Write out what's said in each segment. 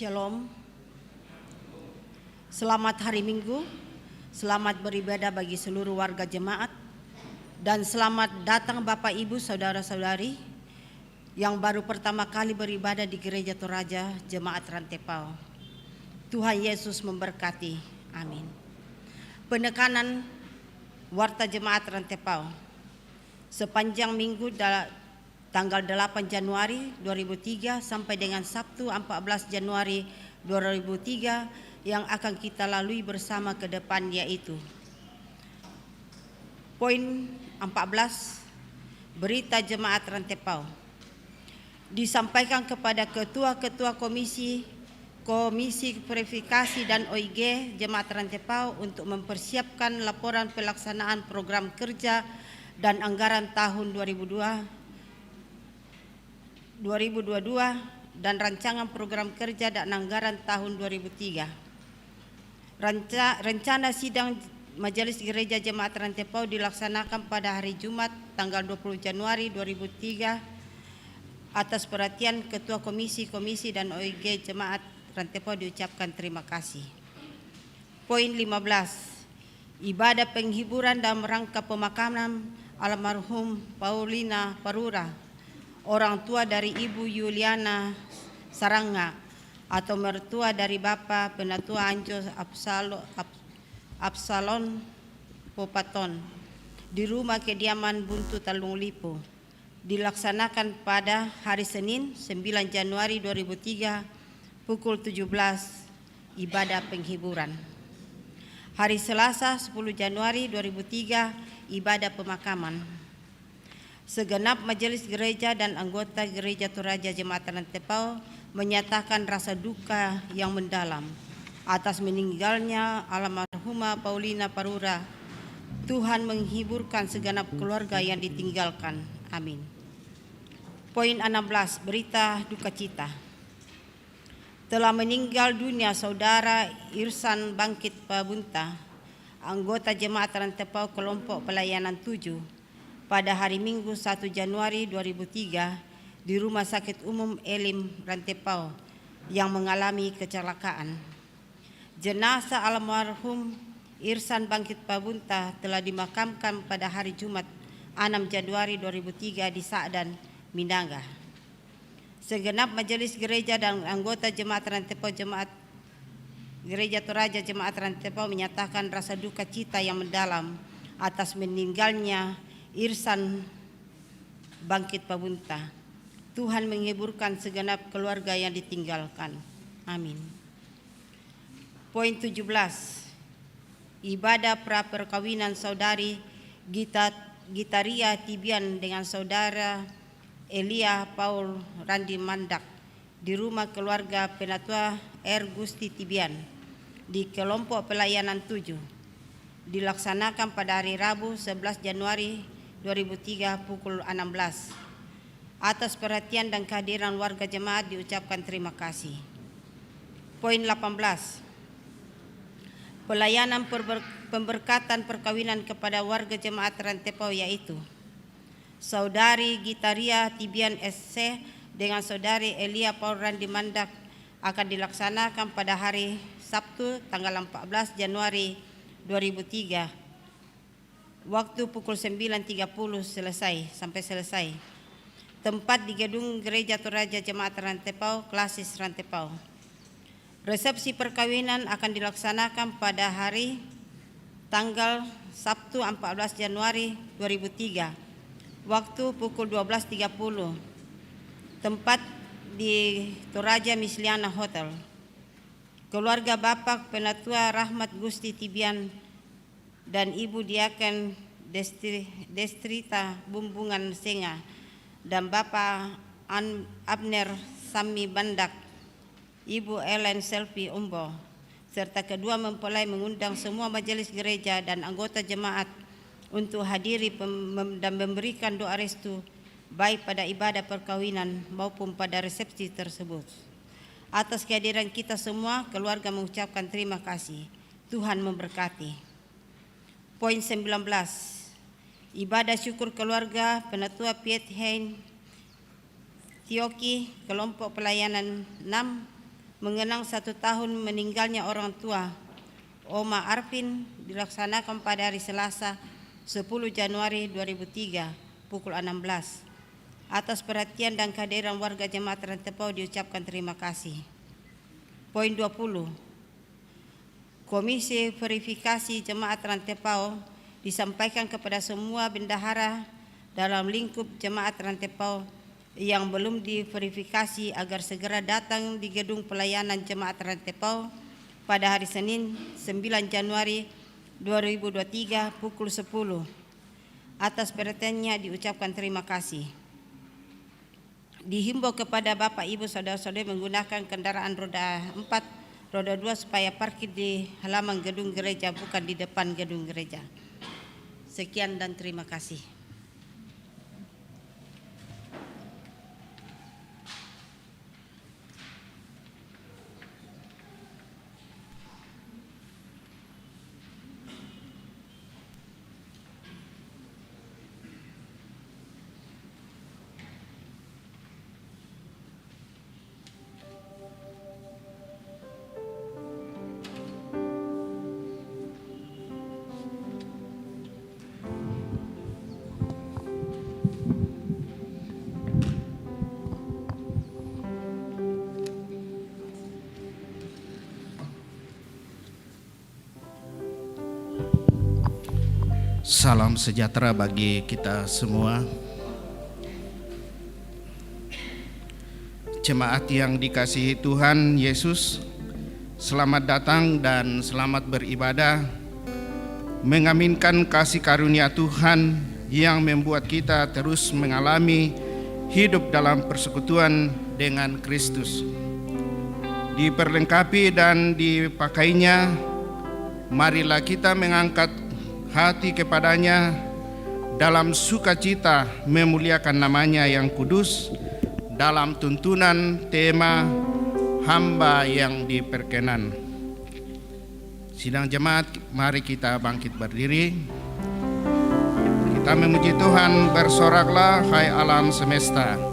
Shalom. Selamat hari Minggu, selamat beribadah bagi seluruh warga jemaat, dan selamat datang Bapak Ibu Saudara-saudari yang baru pertama kali beribadah di Gereja Toraja Jemaat Rantepao. Tuhan Yesus memberkati. Amin. Penekanan Warta Jemaat Rantepao. Sepanjang minggu tanggal 8 Januari 2003 sampai dengan Sabtu 14 Januari 2003 yang akan kita lalui bersama ke depan, yaitu poin 14, berita Jemaat Rantepao. Disampaikan kepada ketua-ketua komisi verifikasi dan OIG Jemaat Rantepao untuk mempersiapkan laporan pelaksanaan program kerja dan anggaran tahun 2022 dan rancangan program kerja dan anggaran tahun 2003. Rencana sidang Majelis Gereja Jemaat Rantepao dilaksanakan pada hari Jumat tanggal 20 Januari 2003 atas perhatian Ketua Komisi dan OIG Jemaat Rantepao diucapkan terima kasih. Poin 15, ibadah penghiburan dalam rangka pemakaman almarhum Paulina Parura, orang tua dari Ibu Yuliana Saranga atau mertua dari Bapak Penatua Anjo Absalon Popaton di rumah kediaman Buntu Talung Lipo, dilaksanakan pada hari Senin 9 Januari 2003 pukul 17 ibadah penghiburan. Hari Selasa 10 Januari 2003 ibadah pemakaman. Segenap majelis gereja dan anggota Gereja Toraja Jemaat Rantepao menyatakan rasa duka yang mendalam atas meninggalnya almarhumah Paulina Parura. Tuhan menghiburkan segenap keluarga yang ditinggalkan. Amin. Poin 16, berita duka cita. Telah meninggal dunia Saudara Irsan Bangkit Pabunta, anggota Jemaat Rantepao kelompok pelayanan 7, pada hari Minggu 1 Januari 2003 di Rumah Sakit Umum Elim Rantepao yang mengalami kecelakaan. Jenazah almarhum Irsan Bangkit Pabunta telah dimakamkan pada hari Jumat 6 Januari 2003 di Sa'dan, Minanga. Segenap majelis gereja dan anggota Jemaat Rantepao Gereja Toraja Jemaat Rantepao menyatakan rasa duka cita yang mendalam atas meninggalnya Irsan Bangkit Pabunta. Tuhan menghiburkan segenap keluarga yang ditinggalkan. Amin. Poin 17, ibadah pra perkawinan Saudari Gitaria Tibian dengan Saudara Elia Paul Randi Mandak di rumah keluarga Penatua R. Gusti Tibian di kelompok pelayanan 7, dilaksanakan pada hari Rabu 11 Januari 2003 pukul 16. Atas perhatian dan kehadiran warga jemaat diucapkan terima kasih. Poin 18, pelayanan pemberkatan perkawinan kepada warga jemaat Rantepao, yaitu Saudari Gitaria Tibian SC dengan Saudari Elia Paul Randi Mandak akan dilaksanakan pada hari Sabtu tanggal 14 Januari 2003 waktu pukul 9.30 sampai selesai. Tempat di gedung Gereja Toraja Jemaat Rantepao, Klasis Rantepao. Resepsi perkawinan akan dilaksanakan pada hari tanggal Sabtu 14 Januari 2003 waktu pukul 12.30. Tempat di Toraja Misliana Hotel. Keluarga Bapak Penatua Rahmat Gusti Tibian dan Ibu Diaken Destrita Bumbungan Senga dan Bapak Abner Sami Bandak, Ibu Ellen Selfie Umbo, serta kedua mempelai mengundang semua majelis gereja dan anggota jemaat untuk hadiri dan memberikan doa restu baik pada ibadah perkawinan maupun pada resepsi tersebut. Atas kehadiran kita semua, keluarga mengucapkan terima kasih. Tuhan memberkati. Poin 19, ibadah syukur keluarga Penatua Piet Hein Tioki, kelompok pelayanan 6, mengenang 1 tahun meninggalnya orang tua Oma Arvin dilaksanakan pada hari Selasa 10 Januari 2003 pukul 16. Atas perhatian dan kehadiran warga Jemaat Rantepau diucapkan terima kasih. Poin 20. Komisi Verifikasi Jemaat Rantepau disampaikan kepada semua bendahara dalam lingkup Jemaat Rantepau yang belum diverifikasi agar segera datang di gedung pelayanan Jemaat Rantepau pada hari Senin 9 Januari 2023 pukul 10. Atas perhatiannya diucapkan terima kasih. Dihimbau kepada Bapak Ibu Saudara-saudari menggunakan kendaraan roda 4, roda 2 supaya parkir di halaman gedung gereja bukan di depan gedung gereja. Sekian dan terima kasih. Salam sejahtera bagi kita semua. Jemaat yang dikasihi Tuhan Yesus, selamat datang dan selamat beribadah, mengaminkan kasih karunia Tuhan yang membuat kita terus mengalami hidup dalam persekutuan dengan Kristus. Diperlengkapi dan dipakainya, marilah kita mengangkat hati kepadanya dalam sukacita memuliakan namanya yang kudus dalam tuntunan tema hamba yang diperkenan. Sidang jemaat, mari kita bangkit berdiri. Kita memuji Tuhan, bersoraklah hai alam semesta.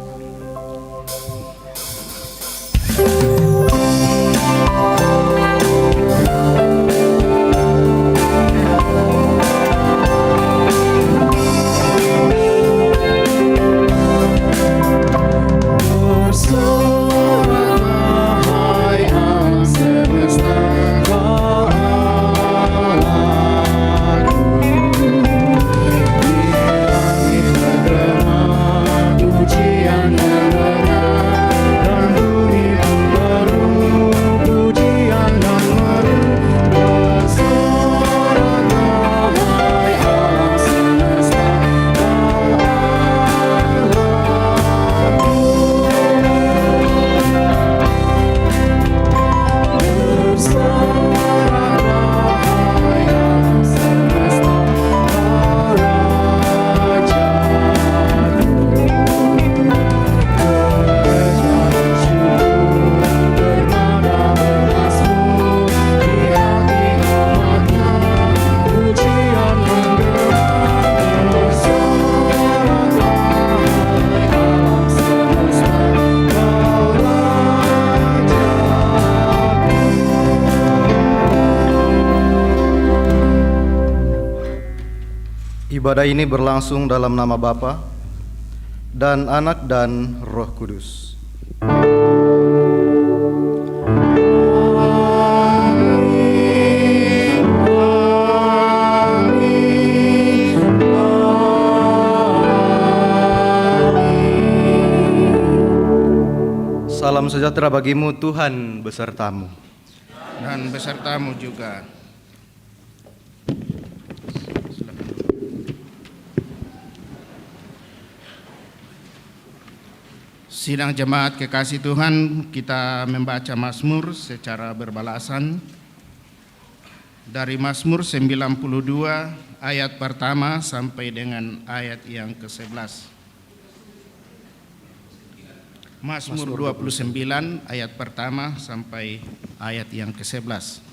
Ibadah ini berlangsung dalam nama Bapa dan Anak dan Roh Kudus. Salam sejahtera bagimu, Tuhan besertamu. Dan besertamu juga. Sidang jemaat kekasih Tuhan, kita membaca Mazmur secara berbalasan. Dari Mazmur 92 ayat pertama sampai dengan ayat yang ke-11. Mazmur 29 ayat pertama sampai ayat yang ke-11.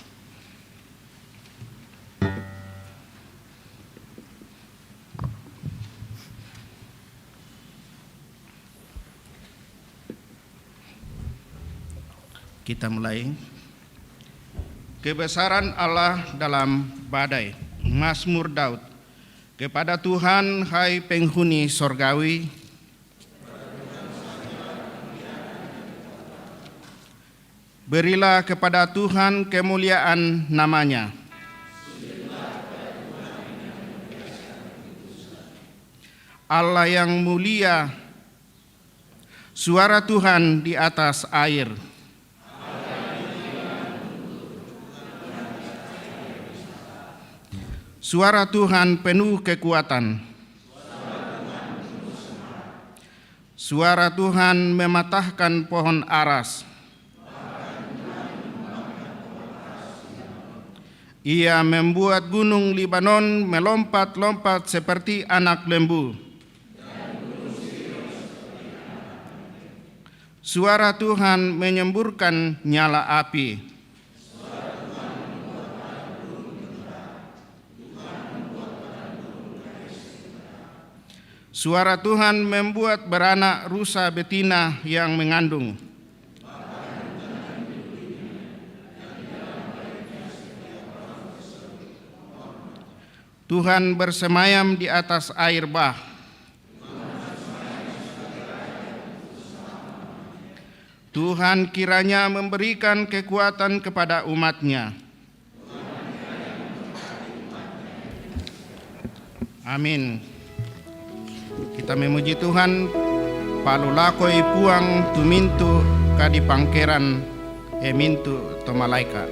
Kita mulai. Kebesaran Allah dalam badai. Mazmur Daud. Kepada Tuhan, hai penghuni sorgawi, berilah kepada Tuhan kemuliaan namanya. Allah yang mulia, suara Tuhan di atas air. Suara Tuhan penuh kekuatan. Suara Tuhan mematahkan pohon aras. Ia membuat gunung Libanon melompat-lompat seperti anak lembu. Suara Tuhan menyemburkan nyala api. Suara Tuhan membuat beranak rusa betina yang mengandung. Tuhan bersemayam di atas air bah. Tuhan kiranya memberikan kekuatan kepada umat-Nya. Amin. Kita memuji Tuhan. Palulakoi puang tumintu kadi pangkeran emintu to malaika.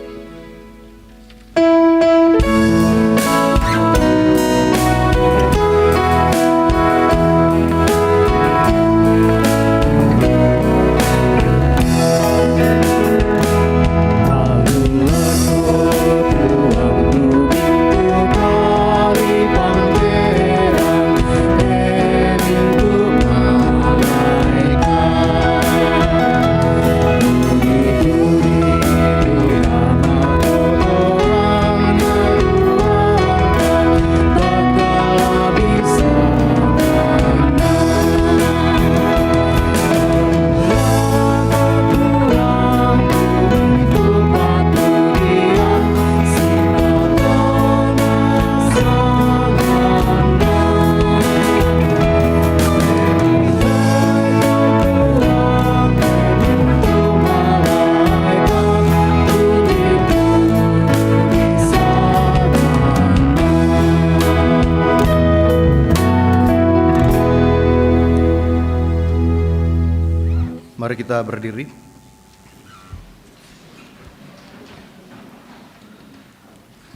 Mari kita berdiri.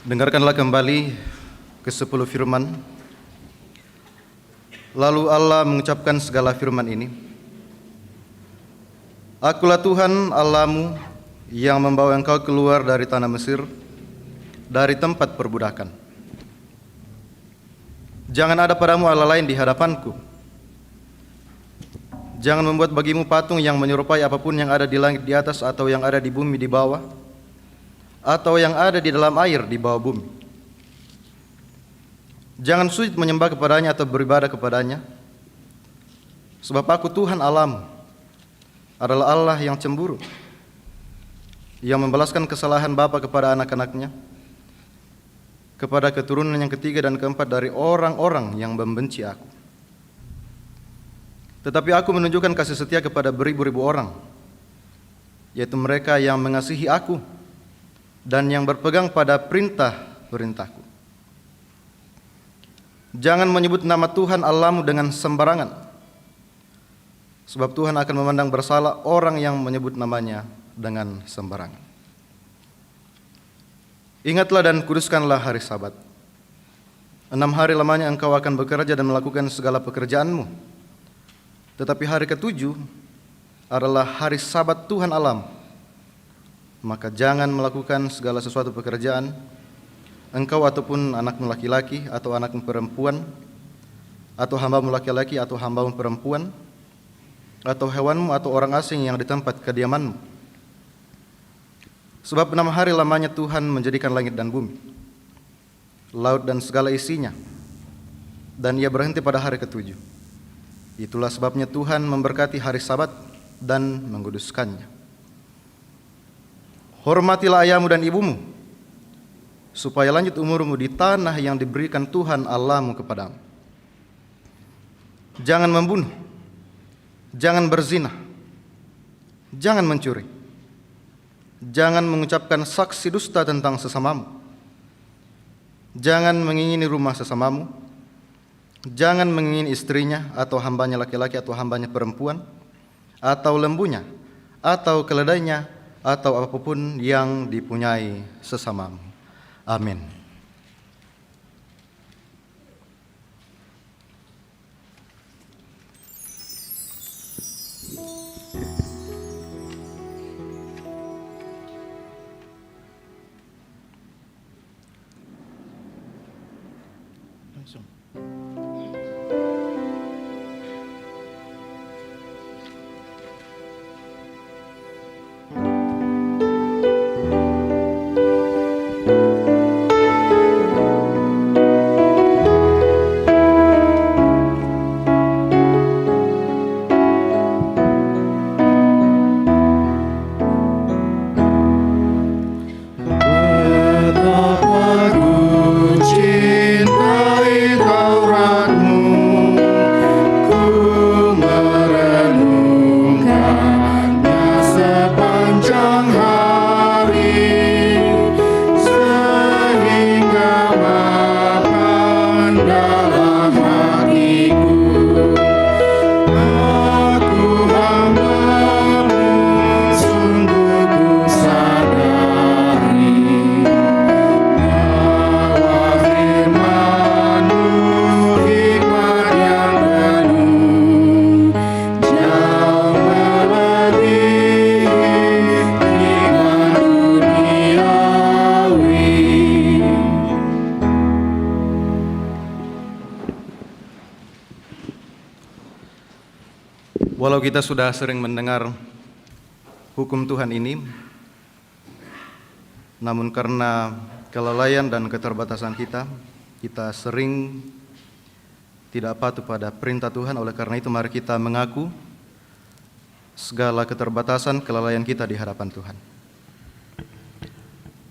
Dengarkanlah kembali ke-10 firman. Lalu Allah mengucapkan segala firman ini. Akulah Tuhan Allahmu yang membawa engkau keluar dari tanah Mesir, dari tempat perbudakan. Jangan ada padamu Allah lain di hadapanku. Jangan membuat bagimu patung yang menyerupai apapun yang ada di langit di atas, atau yang ada di bumi di bawah, atau yang ada di dalam air di bawah bumi. Jangan sujud menyembah kepadanya atau beribadah kepadanya, sebab aku Tuhan Allahmu adalah Allah yang cemburu, yang membalaskan kesalahan bapa kepada anak-anaknya, kepada keturunan yang ketiga dan keempat dari orang-orang yang membenci aku. Tetapi aku menunjukkan kasih setia kepada beribu-ribu orang, yaitu mereka yang mengasihi aku dan yang berpegang pada perintah-perintahku. Jangan menyebut nama Tuhan Allahmu dengan sembarangan, sebab Tuhan akan memandang bersalah orang yang menyebut namanya dengan sembarangan. Ingatlah dan kuduskanlah hari Sabat. 6 hari lamanya engkau akan bekerja dan melakukan segala pekerjaanmu. Tetapi hari ke-7 adalah hari Sabat Tuhan Allahmu. Maka jangan melakukan segala sesuatu pekerjaan, engkau ataupun anakmu laki-laki atau anakmu perempuan, atau hambamu laki-laki atau hambamu perempuan, atau hewanmu atau orang asing yang di tempat kediamanmu. Sebab 6 hari lamanya Tuhan menjadikan langit dan bumi, laut dan segala isinya, dan Ia berhenti pada hari ke-7. Itulah sebabnya Tuhan memberkati hari Sabat dan menguduskannya. Hormatilah ayahmu dan ibumu, supaya lanjut umurmu di tanah yang diberikan Tuhan Allahmu kepadamu. Jangan membunuh, jangan berzina, jangan mencuri, jangan mengucapkan saksi dusta tentang sesamamu, jangan mengingini rumah sesamamu, jangan mengingini istrinya atau hambanya laki-laki atau hambanya perempuan, atau lembunya, atau keledainya, atau apapun yang dipunyai sesamamu. Amin. Langsung. Betapa ku cintai Tauratmu, ku merenungkannya sepanjang hari, sehingga mapan dalam hatiku. Aku hamba-Mu, sungguh ku sadari bahwa firman-Mu hikmat yang penuh, jauh melebihi hikmat duniawi. Walau kita sudah sering mendengar hukum Tuhan ini, namun karena kelalaian dan keterbatasan kita sering tidak patuh pada perintah Tuhan. Oleh karena itu mari kita mengaku segala keterbatasan kelalaian kita di hadapan Tuhan.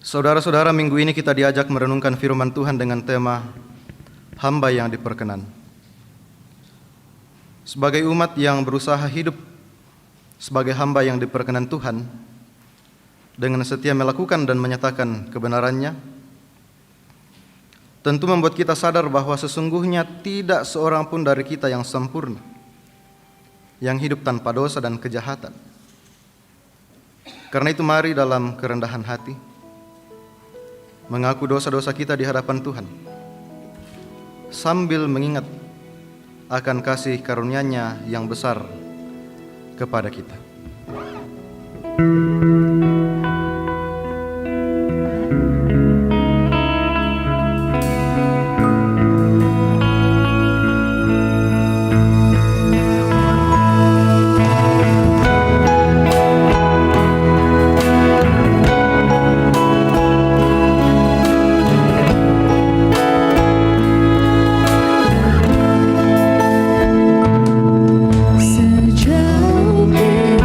Saudara-saudara, minggu ini kita diajak merenungkan firman Tuhan dengan tema hamba yang diperkenan. Sebagai umat yang berusaha hidup sebagai hamba yang diperkenan Tuhan, dengan setia melakukan dan menyatakan kebenarannya, tentu membuat kita sadar bahwa sesungguhnya tidak seorang pun dari kita yang sempurna, yang hidup tanpa dosa dan kejahatan. Karena itu mari dalam kerendahan hati mengaku dosa-dosa kita di hadapan Tuhan, sambil mengingat akan kasih karunia-Nya yang besar kepada kita. Sejauh timur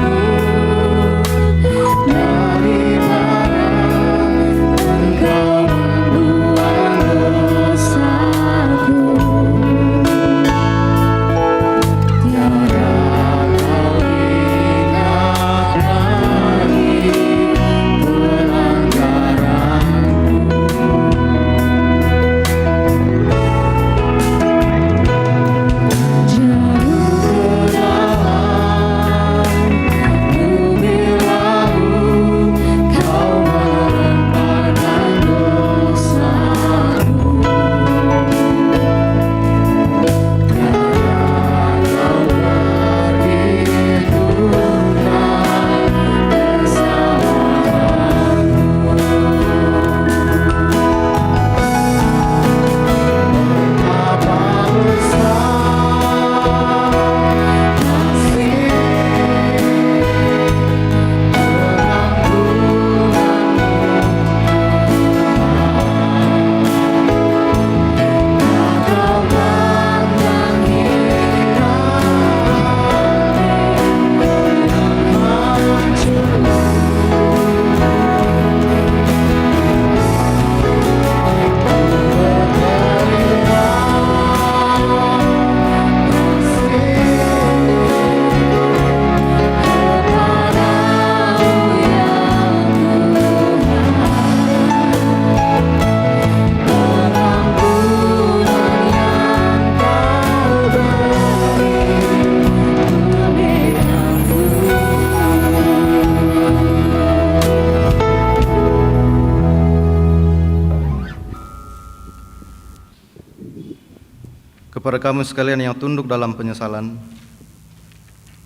kepada kamu sekalian yang tunduk dalam penyesalan,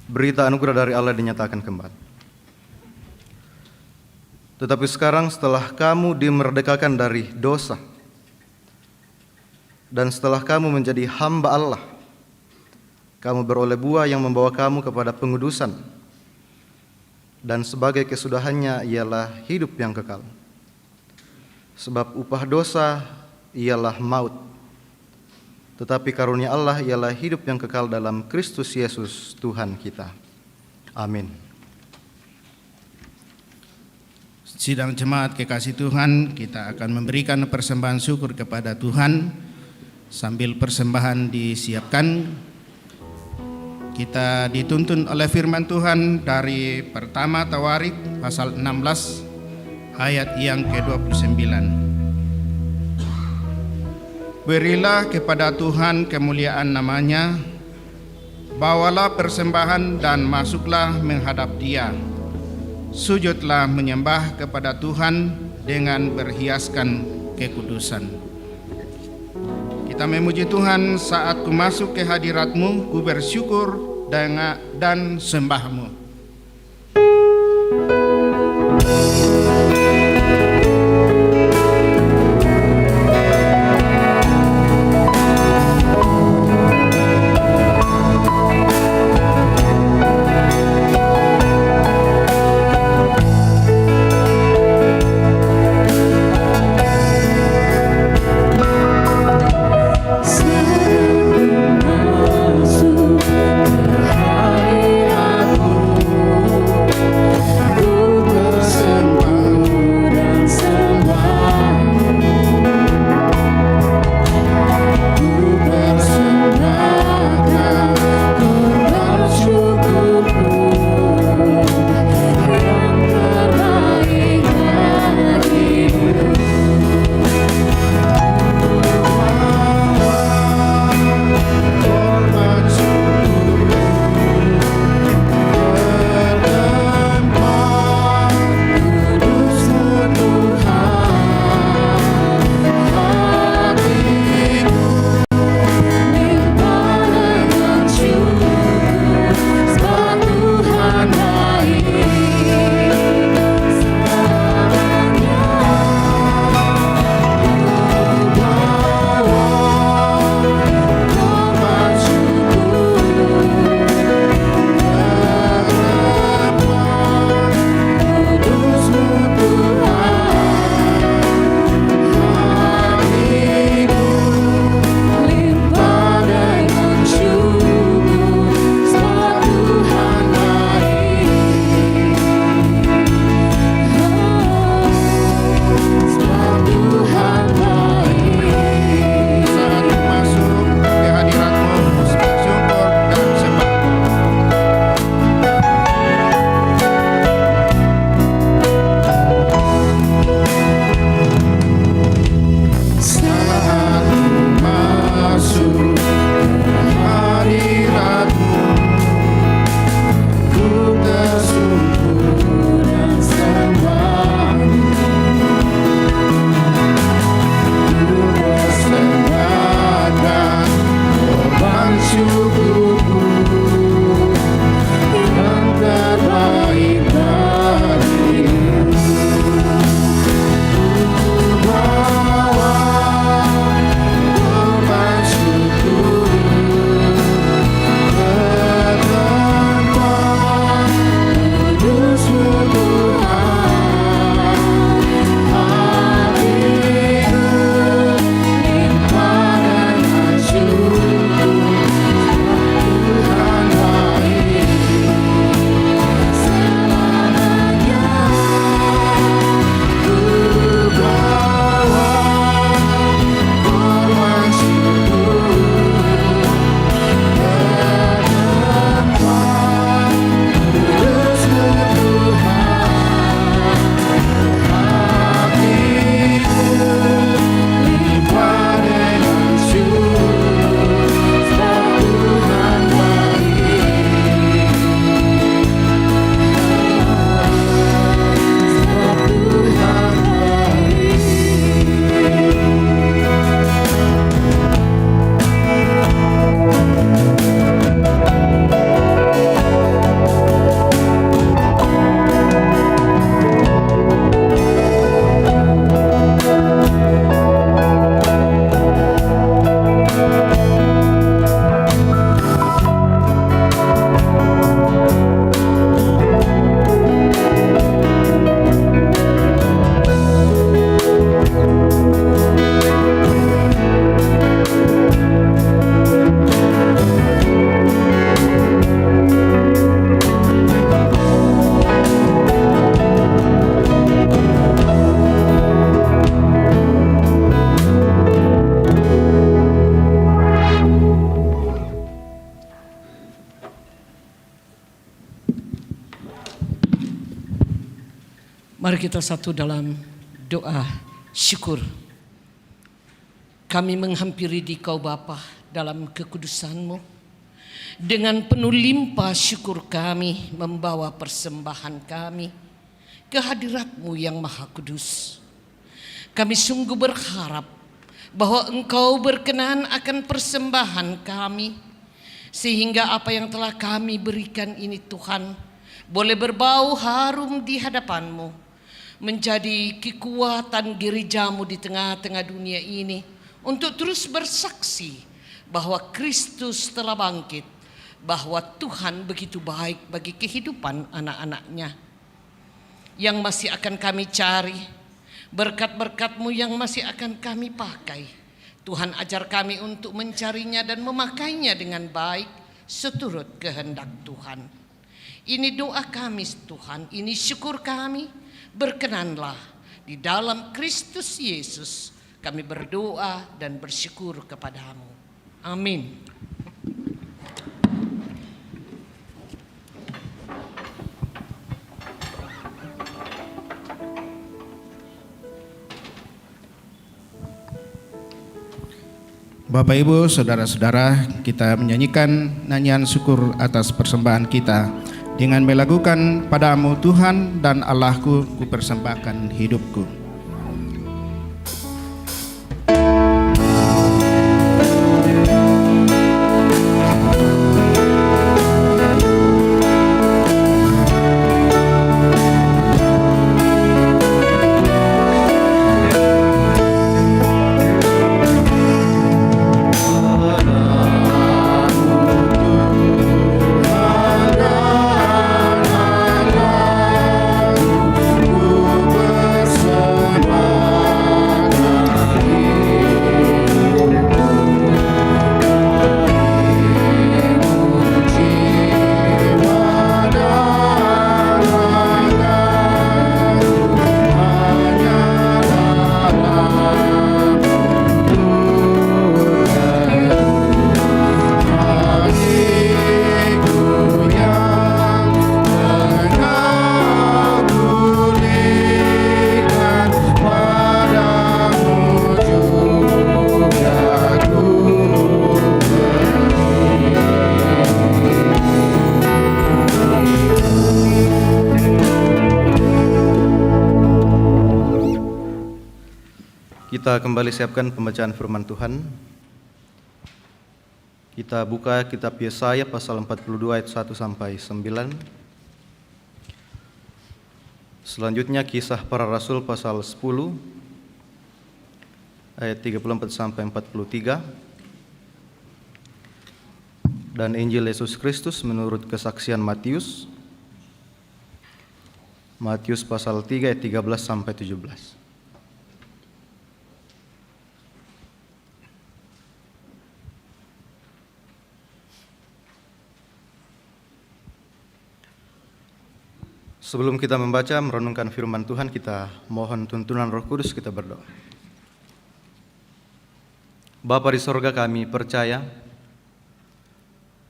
berita anugerah dari Allah dinyatakan kembali. Tetapi sekarang setelah kamu dimerdekakan dari dosa, dan setelah kamu menjadi hamba Allah, kamu beroleh buah yang membawa kamu kepada pengudusan, dan sebagai kesudahannya ialah hidup yang kekal. Sebab upah dosa ialah maut, tetapi karunia Allah ialah hidup yang kekal dalam Kristus Yesus Tuhan kita. Amin. Sidang jemaat kekasih Tuhan, kita akan memberikan persembahan syukur kepada Tuhan. Sambil persembahan disiapkan, kita dituntun oleh firman Tuhan dari pertama Tawarik pasal 16 ayat yang ke-29. Berilah kepada Tuhan kemuliaan namanya, bawalah persembahan dan masuklah menghadap Dia. Sujudlah menyembah kepada Tuhan dengan berhiaskan kekudusan. Kita memuji Tuhan saat ku masuk ke hadirat-Mu, ku bersyukur dan sembah-Mu. Sebelum masuk ke hadirat-Mu, Mari kita satu dalam doa syukur. Kami menghampiri Dikau Bapa dalam kekudusan-Mu. Dengan penuh limpah syukur kami membawa persembahan kami ke hadirat-Mu yang Maha Kudus. Kami sungguh berharap bahwa Engkau berkenan akan persembahan kami, sehingga apa yang telah kami berikan ini Tuhan boleh berbau harum di hadapan-Mu, menjadi kekuatan gereja-Mu di tengah-tengah dunia ini untuk terus bersaksi bahwa Kristus telah bangkit, bahwa Tuhan begitu baik bagi kehidupan anak-anak-Nya. Yang masih akan kami cari, berkat-berkat-Mu yang masih akan kami pakai. Tuhan ajar kami untuk mencarinya dan memakainya dengan baik seturut kehendak Tuhan. Ini doa kami Tuhan, ini syukur kami, berkenanlah di dalam Kristus Yesus kami berdoa dan bersyukur kepadamu. Amin. Bapak Ibu, saudara-saudara, kita menyanyikan nyanyian syukur atas persembahan kita dengan melakukan padamu Tuhan dan Allahku kupersembahkan hidupku. Kita kembali siapkan pembacaan firman Tuhan. Kita buka kitab Yesaya pasal 42 ayat 1 sampai 9. Selanjutnya Kisah Para Rasul pasal 10 ayat 34 sampai 43. Dan Injil Yesus Kristus menurut kesaksian Matius. Matius pasal 3 ayat 13 sampai 17. Sebelum kita membaca merenungkan firman Tuhan, kita mohon tuntunan Roh Kudus, kita berdoa. Bapa di sorga, kami percaya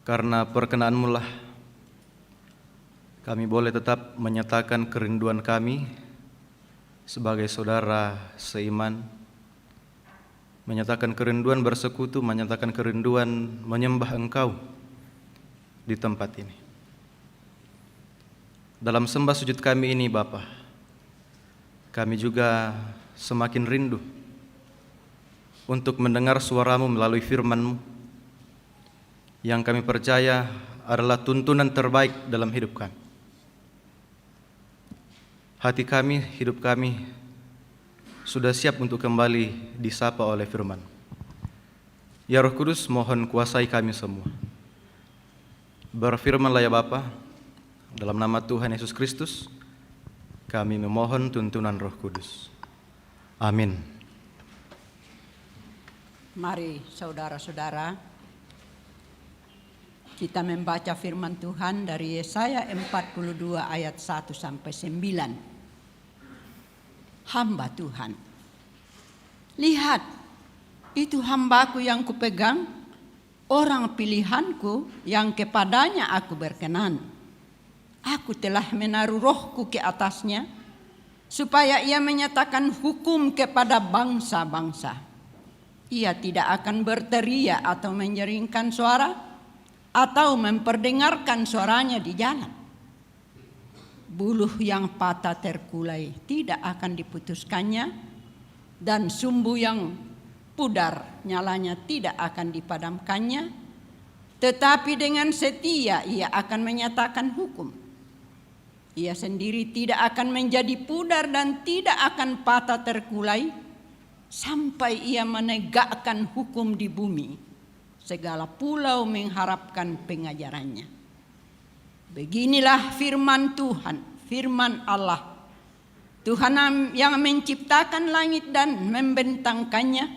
karena perkenan-Mu lah kami boleh tetap menyatakan kerinduan kami sebagai saudara seiman, menyatakan kerinduan bersekutu, menyatakan kerinduan menyembah Engkau di tempat ini. Dalam sembah sujud kami ini Bapa, kami juga semakin rindu untuk mendengar suara-Mu melalui firman-Mu yang kami percaya adalah tuntunan terbaik dalam hidup kami. Hati kami, hidup kami sudah siap untuk kembali disapa oleh firman. Ya Roh Kudus, mohon kuasai kami semua. Berfirmanlah ya Bapa. Dalam nama Tuhan Yesus Kristus, kami memohon tuntunan Roh Kudus. Amin. Mari saudara-saudara, kita membaca firman Tuhan dari Yesaya 42 ayat 1 sampai 9. Hamba Tuhan, lihat, itu hambaku yang kupegang, orang pilihanku yang kepadanya aku berkenan. Aku telah menaruh rohku ke atasnya, supaya ia menyatakan hukum kepada bangsa-bangsa. Ia tidak akan berteriak atau menyeringkan suara atau memperdengarkan suaranya di jalan. Buluh yang patah terkulai tidak akan diputuskannya, dan sumbu yang pudar nyalanya tidak akan dipadamkannya, tetapi dengan setia ia akan menyatakan hukum. Ia sendiri tidak akan menjadi pudar dan tidak akan patah terkulai sampai ia menegakkan hukum di bumi. Segala pulau mengharapkan pengajarannya. Beginilah firman Tuhan, firman Allah. Tuhan yang menciptakan langit dan membentangkannya,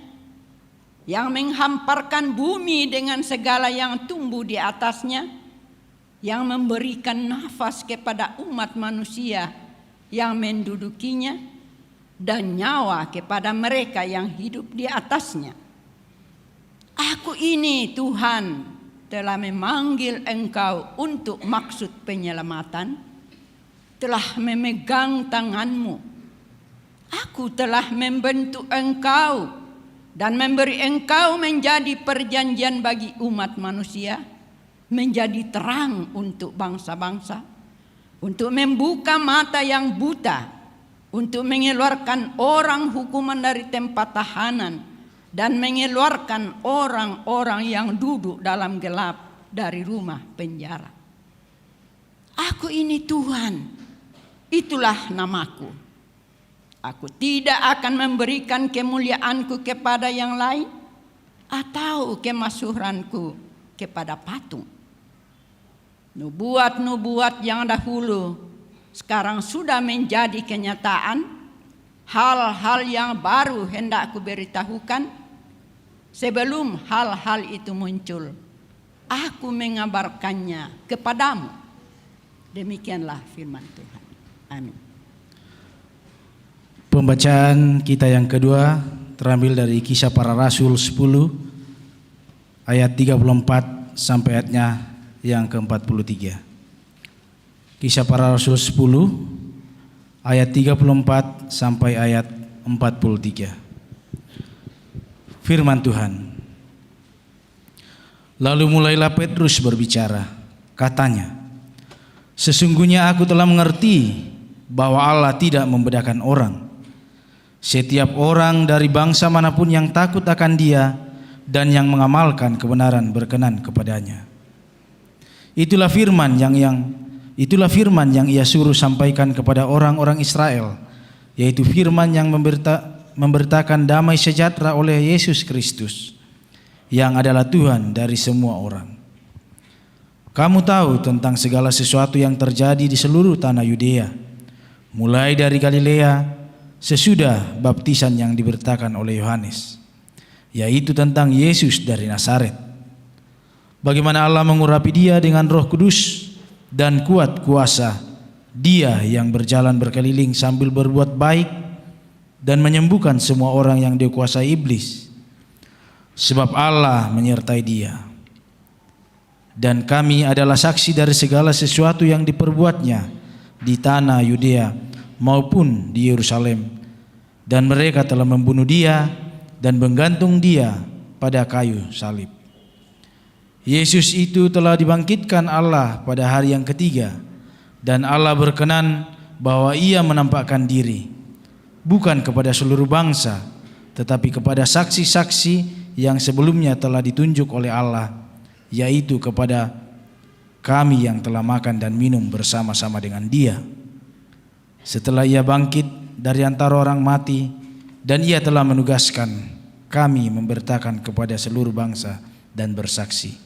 yang menghamparkan bumi dengan segala yang tumbuh di atasnya, yang memberikan nafas kepada umat manusia yang mendudukinya, dan nyawa kepada mereka yang hidup di atasnya. Aku ini Tuhan telah memanggil engkau untuk maksud penyelamatan, telah memegang tanganmu. Aku telah membentuk engkau dan memberi engkau menjadi perjanjian bagi umat manusia, menjadi terang untuk bangsa-bangsa, untuk membuka mata yang buta, untuk mengeluarkan orang hukuman dari tempat tahanan, dan mengeluarkan orang-orang yang duduk dalam gelap dari rumah penjara. Aku ini Tuhan, itulah namaku. Aku tidak akan memberikan kemuliaanku kepada yang lain atau kemasyhuranku kepada patung. Nubuat-nubuat yang dahulu sekarang sudah menjadi kenyataan. Hal-hal yang baru hendak aku beritahukan. Sebelum hal-hal itu muncul, aku mengabarkannya kepadamu. Demikianlah firman Tuhan. Amin. Pembacaan kita yang kedua terambil dari Kisah Para Rasul 10 ayat 34 sampai ayatnya yang ke-43. Kisah Para Rasul 10 ayat 34 sampai ayat 43. Firman Tuhan. Lalu mulailah Petrus berbicara, katanya, sesungguhnya aku telah mengerti bahwa Allah tidak membedakan orang. Setiap orang dari bangsa manapun yang takut akan Dia dan yang mengamalkan kebenaran berkenan kepadanya. Itulah firman yang Ia suruh sampaikan kepada orang-orang Israel, yaitu firman yang memberitakan damai sejahtera oleh Yesus Kristus, yang adalah Tuhan dari semua orang. Kamu tahu tentang segala sesuatu yang terjadi di seluruh tanah Yudea, mulai dari Galilea sesudah baptisan yang diberitakan oleh Yohanes, yaitu tentang Yesus dari Nazaret. Bagaimana Allah mengurapi Dia dengan Roh Kudus dan kuat kuasa, Dia yang berjalan berkeliling sambil berbuat baik dan menyembuhkan semua orang yang dikuasai iblis, sebab Allah menyertai Dia. Dan kami adalah saksi dari segala sesuatu yang diperbuatnya di tanah Yudea maupun di Yerusalem, dan mereka telah membunuh Dia dan menggantung Dia pada kayu salib. Yesus itu telah dibangkitkan Allah pada hari yang ketiga, dan Allah berkenan bahwa Ia menampakkan diri bukan kepada seluruh bangsa, tetapi kepada saksi-saksi yang sebelumnya telah ditunjuk oleh Allah, yaitu kepada kami yang telah makan dan minum bersama-sama dengan Dia setelah Ia bangkit dari antara orang mati, dan Ia telah menugaskan kami memberitakan kepada seluruh bangsa dan bersaksi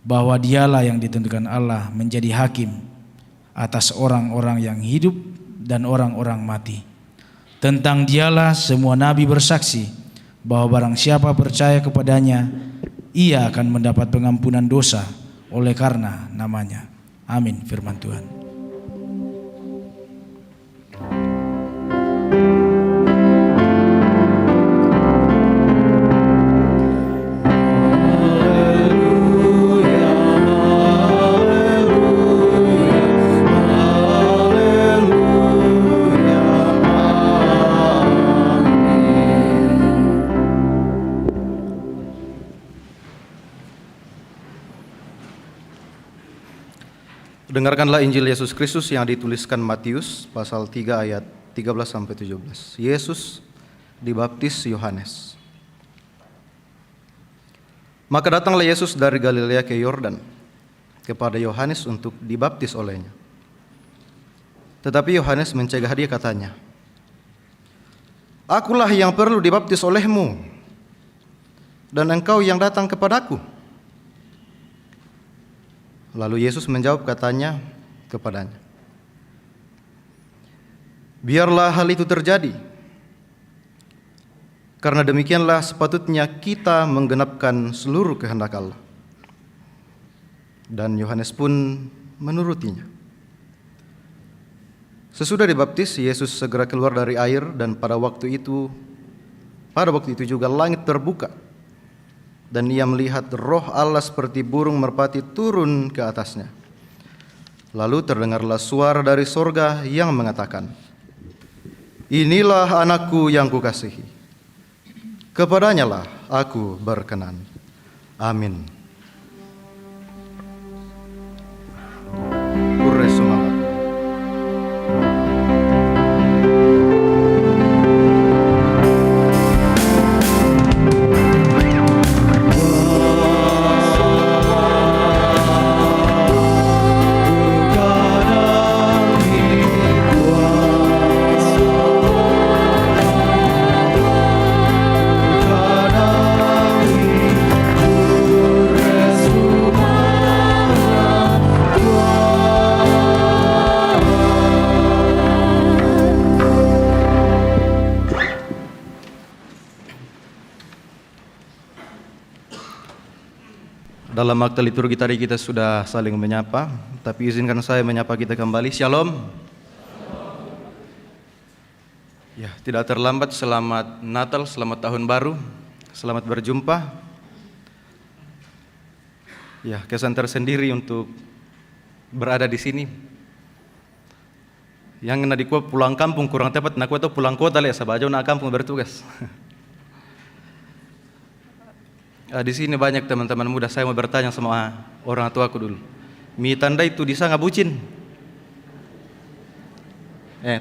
bahwa Dialah yang ditentukan Allah menjadi hakim atas orang-orang yang hidup dan orang-orang mati. Tentang Dialah semua nabi bersaksi bahwa barang siapa percaya kepadanya, ia akan mendapat pengampunan dosa oleh karena namanya. Amin. Firman Tuhan. Dengarkanlah Injil Yesus Kristus yang dituliskan Matius pasal 3 ayat 13 sampai 17. Yesus dibaptis Yohanes. Maka datanglah Yesus dari Galilea ke Yordan kepada Yohanes untuk dibaptis olehnya. Tetapi Yohanes mencegah dia, katanya, "Akulah yang perlu dibaptis olehmu, dan engkau yang datang kepadaku." Lalu Yesus menjawab, katanya kepadanya, "Biarlah hal itu terjadi, karena demikianlah sepatutnya kita menggenapkan seluruh kehendak Allah." Dan Yohanes pun menurutinya. Sesudah dibaptis, Yesus segera keluar dari air, dan pada waktu itu juga langit terbuka, dan ia melihat Roh Allah seperti burung merpati turun ke atasnya. Lalu terdengarlah suara dari sorga yang mengatakan, "Inilah anakku yang kukasihi, kepadanya lah aku berkenan." Amin. Ure semangat. Dalam akta liturgi tadi kita sudah saling menyapa, tapi izinkan saya menyapa kita kembali. Shalom. Ya, tidak terlambat. Selamat Natal, selamat Tahun Baru, selamat berjumpa. Ya, kesan tersendiri untuk berada di sini. Yang nadikua pulang kampung kurang tepat, nakua itu pulang kota le, sabajo nak kampung bertugas. Di sini banyak teman-teman muda. Saya mau bertanya sama orang tuaku dulu. Mi tanda itu di sana bucin?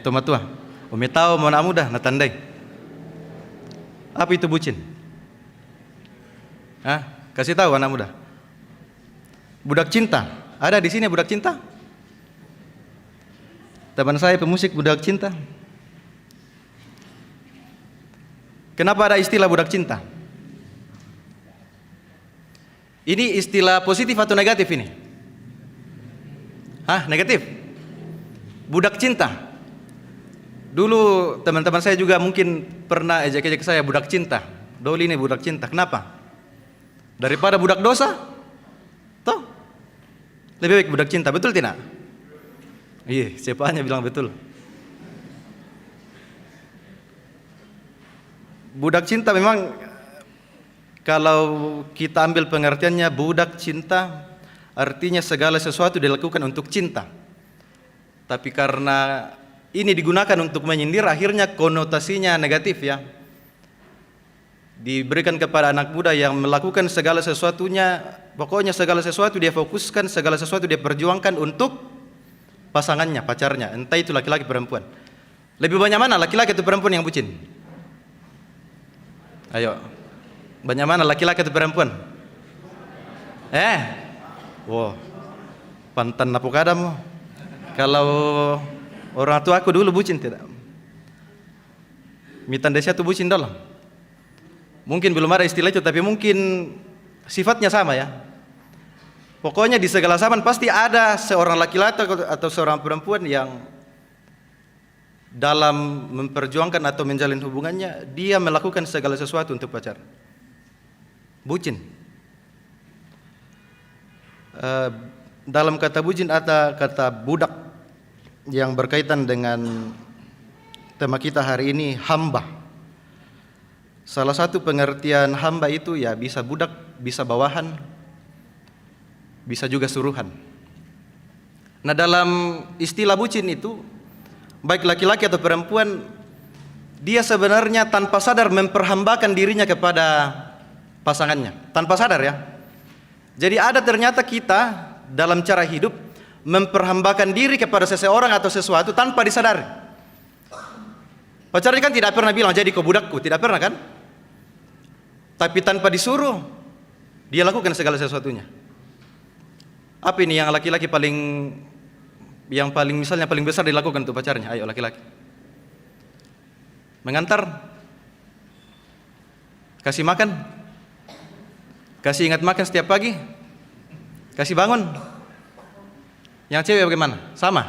Toma tua. Mi tahu mau anak muda na tandai. Apa itu bucin? Kasih tahu anak muda. Budak cinta. Ada di sini budak cinta? Teman saya pemusik budak cinta. Kenapa ada istilah budak cinta? Ini istilah positif atau negatif ini? Negatif? Budak cinta. Dulu teman-teman saya juga mungkin pernah ejek-ejek saya, budak cinta. Doli ini budak cinta. Kenapa? Daripada budak dosa? Toh? Lebih baik budak cinta, betul tidak? Iya, siapanya bilang betul. Budak cinta memang, kalau kita ambil pengertiannya, budak cinta artinya segala sesuatu dilakukan untuk cinta. Tapi karena ini digunakan untuk menyindir, akhirnya konotasinya negatif ya. Diberikan kepada anak muda yang melakukan segala sesuatunya, pokoknya segala sesuatu dia fokuskan, segala sesuatu dia perjuangkan untuk pasangannya, pacarnya, entah itu laki-laki perempuan. Lebih banyak mana laki-laki atau perempuan yang bucin? Ayo. Banyak mana laki-laki atau perempuan? Pantan napukadamu. Kalau orang tua aku dulu bucin tidak? Mitan desa itu bucin dalam. Mungkin belum ada istilah itu, tapi mungkin sifatnya sama ya. Pokoknya di segala zaman pasti ada seorang laki-laki atau seorang perempuan yang dalam memperjuangkan atau menjalin hubungannya, dia melakukan segala sesuatu untuk pacar. Bucin. Dalam kata bucin ada kata budak yang berkaitan dengan tema kita hari ini, hamba. Salah satu pengertian hamba itu ya bisa budak, bisa bawahan, bisa juga suruhan. Nah, dalam istilah bucin itu, baik laki-laki atau perempuan, dia sebenarnya tanpa sadar memperhambakan dirinya kepada pasangannya, tanpa sadar ya. Jadi ada ternyata kita dalam cara hidup memperhambakan diri kepada seseorang atau sesuatu tanpa disadari. Pacarnya kan tidak pernah bilang, jadi kau budakku, tidak pernah kan? Tapi tanpa disuruh, dia lakukan segala sesuatunya. Apa ini yang laki-laki yang paling misalnya paling besar dilakukan untuk pacarnya? Ayo laki-laki. Mengantar, kasih makan, kasih ingat makan setiap pagi, kasih bangun. Yang cewek bagaimana? Sama.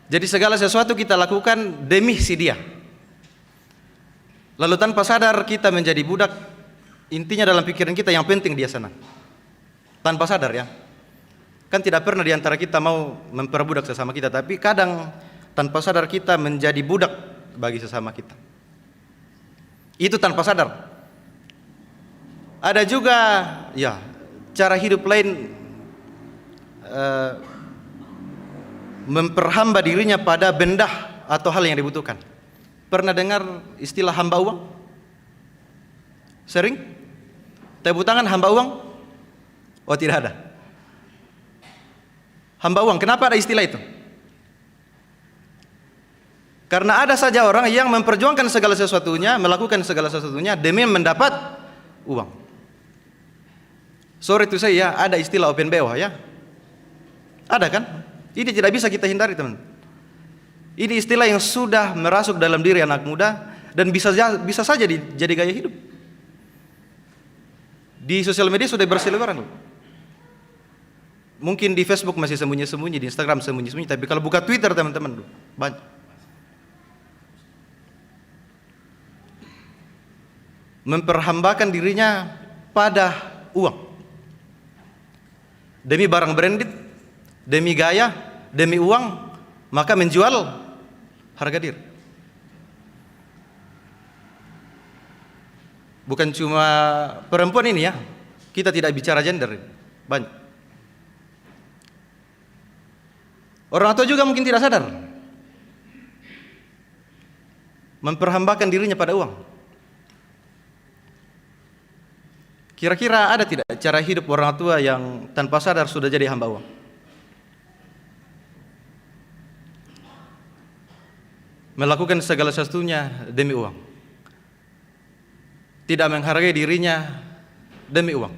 Jadi segala sesuatu kita lakukan demi si dia. Lalu tanpa sadar kita menjadi budak. Intinya dalam pikiran kita yang penting dia senang. Tanpa sadar ya. Kan tidak pernah diantara kita mau memperbudak sesama kita, tapi kadang tanpa sadar kita menjadi budak bagi sesama kita. Itu tanpa sadar. Ada juga ya cara hidup lain, memperhamba dirinya pada benda atau hal yang dibutuhkan. Pernah dengar istilah hamba uang? Sering? Tepuk tangan hamba uang? Oh tidak ada. Hamba uang, kenapa ada istilah itu? Karena ada saja orang yang memperjuangkan segala sesuatunya, melakukan segala sesuatunya demi mendapat uang. Sorry itu saya, ada istilah open BO ya. Ada kan? Ini tidak bisa kita hindari teman. Ini istilah yang sudah merasuk dalam diri anak muda dan bisa saja jadi gaya hidup. Di sosial media sudah berseliweran. Mungkin di Facebook masih sembunyi-sembunyi, di Instagram sembunyi-sembunyi, tapi kalau buka Twitter teman-teman banyak. Memperhambakan dirinya pada uang. Demi barang branded, demi gaya, demi uang, maka menjual harga diri. Bukan cuma perempuan ini ya, kita tidak bicara gender, banyak. Orang tua juga mungkin tidak sadar, memperhambakan dirinya pada uang. Kira-kira ada tidak cara hidup orang tua yang tanpa sadar sudah jadi hamba uang? Melakukan segala sesuatunya demi uang. Tidak menghargai dirinya demi uang.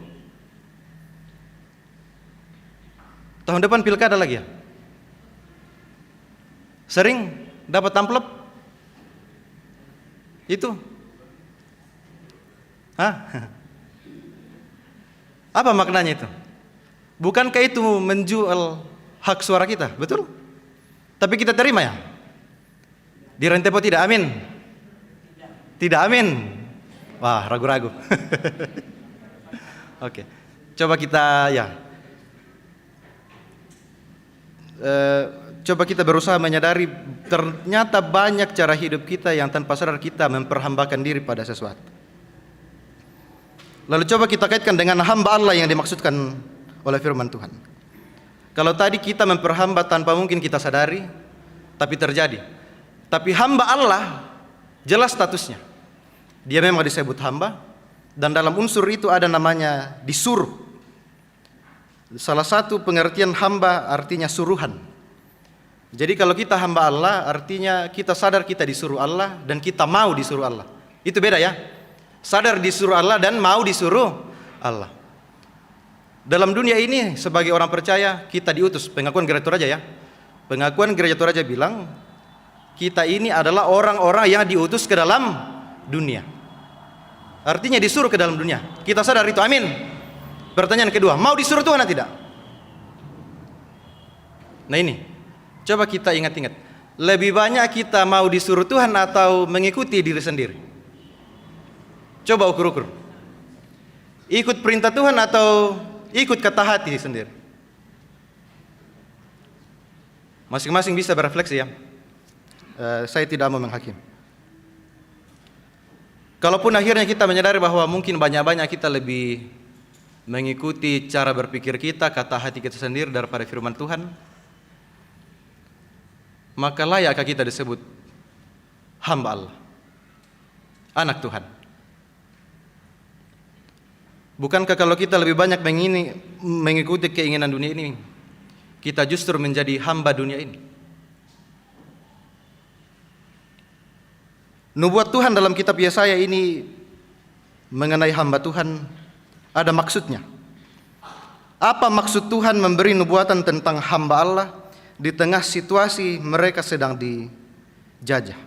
Tahun depan pilkada lagi ya? Sering dapat amplop? Itu? Hah? Apa maknanya itu? Bukankah itu menjual hak suara kita? Betul? Tapi kita terima ya? Di Rentepo tidak? Amin? Tidak amin? Wah, ragu-ragu. Oke, coba kita ya. Coba kita berusaha menyadari ternyata banyak cara hidup kita yang tanpa sadar kita memperhambakan diri pada sesuatu. Lalu coba kita kaitkan dengan hamba Allah yang dimaksudkan oleh firman Tuhan. Kalau tadi kita memperhamba tanpa mungkin kita sadari, tapi terjadi. Tapi hamba Allah jelas statusnya. Dia memang disebut hamba, dan dalam unsur itu ada namanya disuruh. Salah satu pengertian hamba artinya suruhan. Jadi kalau kita hamba Allah artinya kita sadar kita disuruh Allah dan kita mau disuruh Allah. Itu beda ya. Sadar disuruh Allah dan mau disuruh Allah. Dalam dunia ini sebagai orang percaya kita diutus. Pengakuan Gereja Toraja ya. Pengakuan Gereja Toraja bilang kita ini adalah orang-orang yang diutus ke dalam dunia. Artinya disuruh ke dalam dunia. Kita sadar itu, amin. Pertanyaan kedua, mau disuruh Tuhan atau tidak? Nah ini, coba kita ingat-ingat. Lebih banyak kita mau disuruh Tuhan atau mengikuti diri sendiri? Coba ukur-ukur. Ikut perintah Tuhan atau ikut kata hati sendiri? Masing-masing bisa berefleksi ya. Saya tidak mau menghakimi. Kalaupun akhirnya kita menyadari bahwa mungkin banyak-banyak kita lebih mengikuti cara berpikir kita, kata hati kita sendiri daripada firman Tuhan, maka layakkah kita disebut hamba Allah, anak Tuhan? Bukankah kalau kita lebih banyak mengikuti keinginan dunia ini, kita justru menjadi hamba dunia ini? Nubuat Tuhan dalam kitab Yesaya ini mengenai hamba Tuhan ada maksudnya. Apa maksud Tuhan memberi nubuatan tentang hamba Allah di tengah situasi mereka sedang dijajah?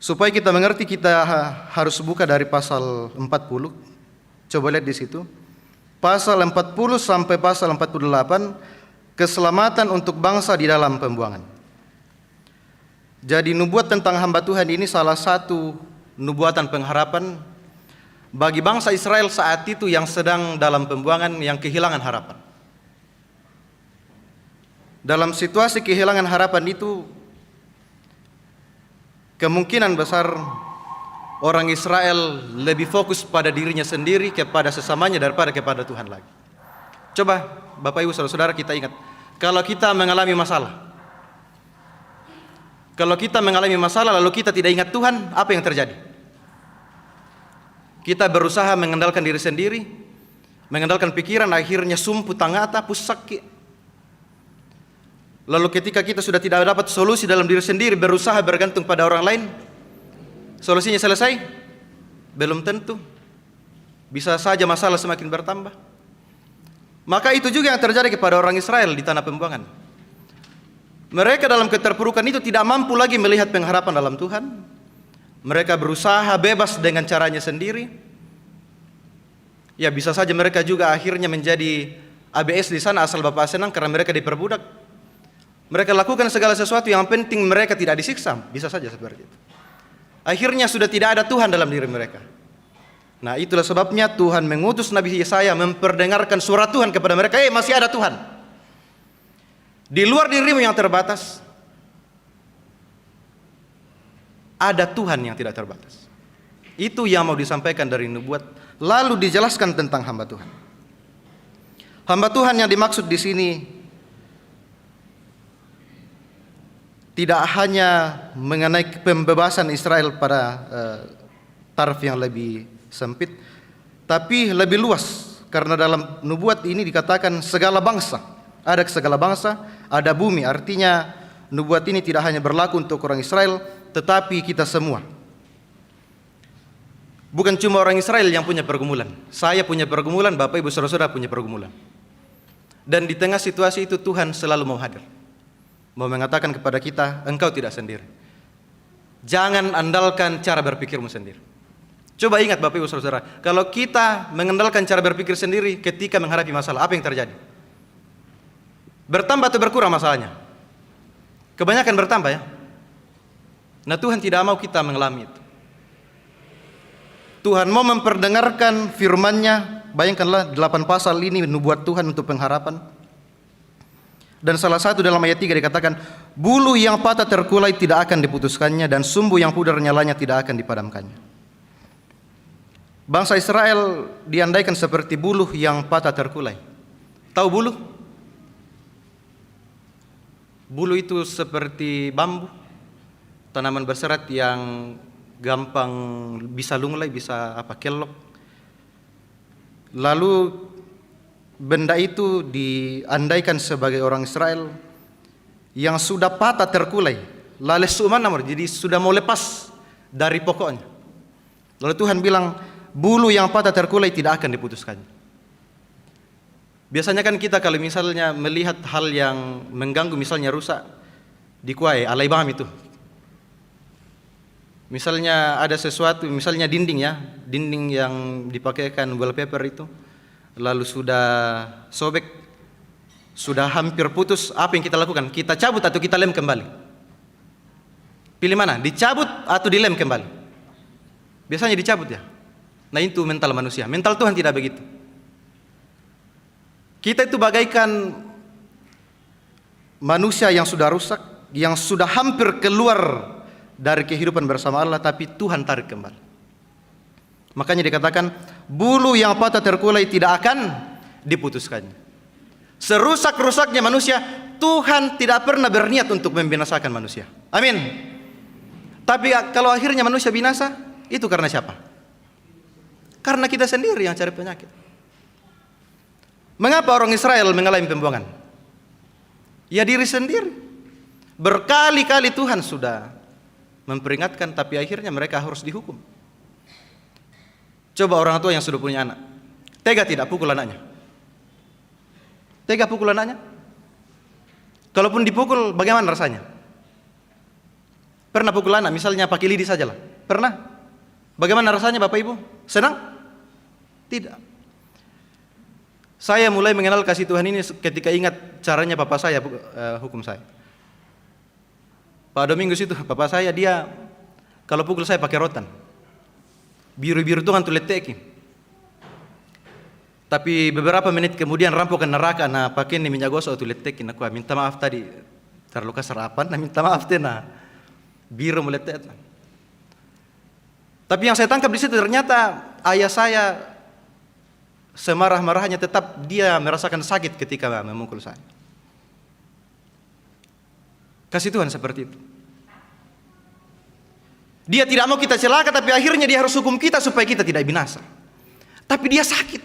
Supaya kita mengerti, kita harus buka dari pasal 40. Coba lihat di situ. Pasal 40 sampai pasal 48, keselamatan untuk bangsa di dalam pembuangan. Jadi nubuat tentang hamba Tuhan ini salah satu nubuatan pengharapan bagi bangsa Israel saat itu yang sedang dalam pembuangan, yang kehilangan harapan. Dalam situasi kehilangan harapan itu, kemungkinan besar orang Israel lebih fokus pada dirinya sendiri, kepada sesamanya, daripada kepada Tuhan lagi. Coba Bapak Ibu Saudara-saudara kita ingat, kalau kita mengalami masalah, lalu kita tidak ingat Tuhan, apa yang terjadi? Kita berusaha mengandalkan diri sendiri, mengandalkan pikiran, akhirnya sumpu tangata, pusaki. Lalu ketika kita sudah tidak dapat solusi dalam diri sendiri, berusaha bergantung pada orang lain, solusinya selesai? Belum tentu. Bisa saja masalah semakin bertambah. Maka itu juga yang terjadi kepada orang Israel di tanah pembuangan. Mereka dalam keterpurukan itu tidak mampu lagi melihat pengharapan dalam Tuhan. Mereka berusaha bebas dengan caranya sendiri. Ya, bisa saja mereka juga akhirnya menjadi ABS di sana asal bapak senang karena mereka diperbudak. Mereka lakukan segala sesuatu yang penting mereka tidak disiksa. Bisa saja seperti itu. Akhirnya sudah tidak ada Tuhan dalam diri mereka. Nah, itulah sebabnya Tuhan mengutus Nabi Yesaya memperdengarkan suara Tuhan kepada mereka. Masih ada Tuhan. Di luar dirimu yang terbatas, ada Tuhan yang tidak terbatas. Itu yang mau disampaikan dari nubuat. Lalu dijelaskan tentang hamba Tuhan. Hamba Tuhan yang dimaksud di sini tidak hanya mengenai pembebasan Israel pada taraf yang lebih sempit, tapi lebih luas. Karena dalam nubuat ini dikatakan segala bangsa. Ada segala bangsa, ada bumi. Artinya nubuat ini tidak hanya berlaku untuk orang Israel, tetapi kita semua. Bukan cuma orang Israel yang punya pergumulan. Saya punya pergumulan, Bapak Ibu Saudara-saudara punya pergumulan. Dan di tengah situasi itu Tuhan selalu mau hadir. Mau mengatakan kepada kita, engkau tidak sendiri. Jangan andalkan cara berpikirmu sendiri. Coba ingat Bapak Ibu Saudara, kalau kita mengandalkan cara berpikir sendiri ketika menghadapi masalah, apa yang terjadi? Bertambah atau berkurang masalahnya? Kebanyakan bertambah ya. Nah, Tuhan tidak mau kita mengalami itu. Tuhan mau memperdengarkan firman-Nya. Bayangkanlah 8 pasal ini nubuat Tuhan untuk pengharapan. Dan salah satu dalam ayat 3 dikatakan, bulu yang patah terkulai tidak akan diputuskannya, dan sumbu yang pudar nyalanya tidak akan dipadamkannya. Bangsa Israel diandaikan seperti bulu yang patah terkulai. Tahu bulu? Bulu itu seperti bambu, tanaman berserat yang gampang bisa lunglai, bisa kelok. Lalu benda itu diandaikan sebagai orang Israel yang sudah patah terkulai, lalu jadi sudah mau lepas dari pokoknya. Lalu Tuhan bilang, bulu yang patah terkulai tidak akan diputuskan. Biasanya kan kita kalau misalnya melihat hal yang mengganggu, misalnya rusak, dikuai, alai paham itu. Misalnya ada sesuatu, misalnya dinding ya, dinding yang dipakaikan wallpaper itu, lalu sudah sobek, sudah hampir putus, apa yang kita lakukan? Kita cabut atau kita lem kembali? Pilih mana? Dicabut atau dilem kembali? Biasanya dicabut ya. Nah, itu mental manusia. Mental Tuhan tidak begitu. Kita itu bagaikan manusia yang sudah rusak, yang sudah hampir keluar dari kehidupan bersama Allah, tapi Tuhan tarik kembali. Makanya dikatakan, bulu yang patah terkulai tidak akan diputuskannya. Serusak-rusaknya manusia, Tuhan tidak pernah berniat untuk membinasakan manusia. Amin. Tapi kalau akhirnya manusia binasa, itu karena siapa? Karena kita sendiri yang cari penyakit. Mengapa orang Israel mengalami pembuangan? Ya diri sendiri. Berkali-kali Tuhan sudah memperingatkan, tapi akhirnya mereka harus dihukum. Coba orang tua yang sudah punya anak, tega tidak pukul anaknya? Tega pukul anaknya? Kalaupun dipukul, bagaimana rasanya? Pernah pukul anak, misalnya pakai lidi sajalah. Pernah? Bagaimana rasanya Bapak Ibu? Senang? Tidak. Saya mulai mengenal kasih Tuhan ini ketika ingat caranya papa saya hukum saya. Pada minggu itu papa saya, dia kalau pukul saya pakai rotan. Biru-biru Tuhan tuh letekin. Tapi beberapa menit kemudian rampokan neraka, nah pakai minyak gosok tuh letekin. Aku minta maaf tadi terlalu kasar apa, nah minta maaf nah biru meletek. Tapi yang saya tangkap di situ ternyata ayah saya semarah-marahnya tetap dia merasakan sakit ketika memukul saya. Kasih Tuhan seperti itu. Dia tidak mau kita celaka, tapi akhirnya dia harus hukum kita supaya kita tidak binasa. Tapi dia sakit.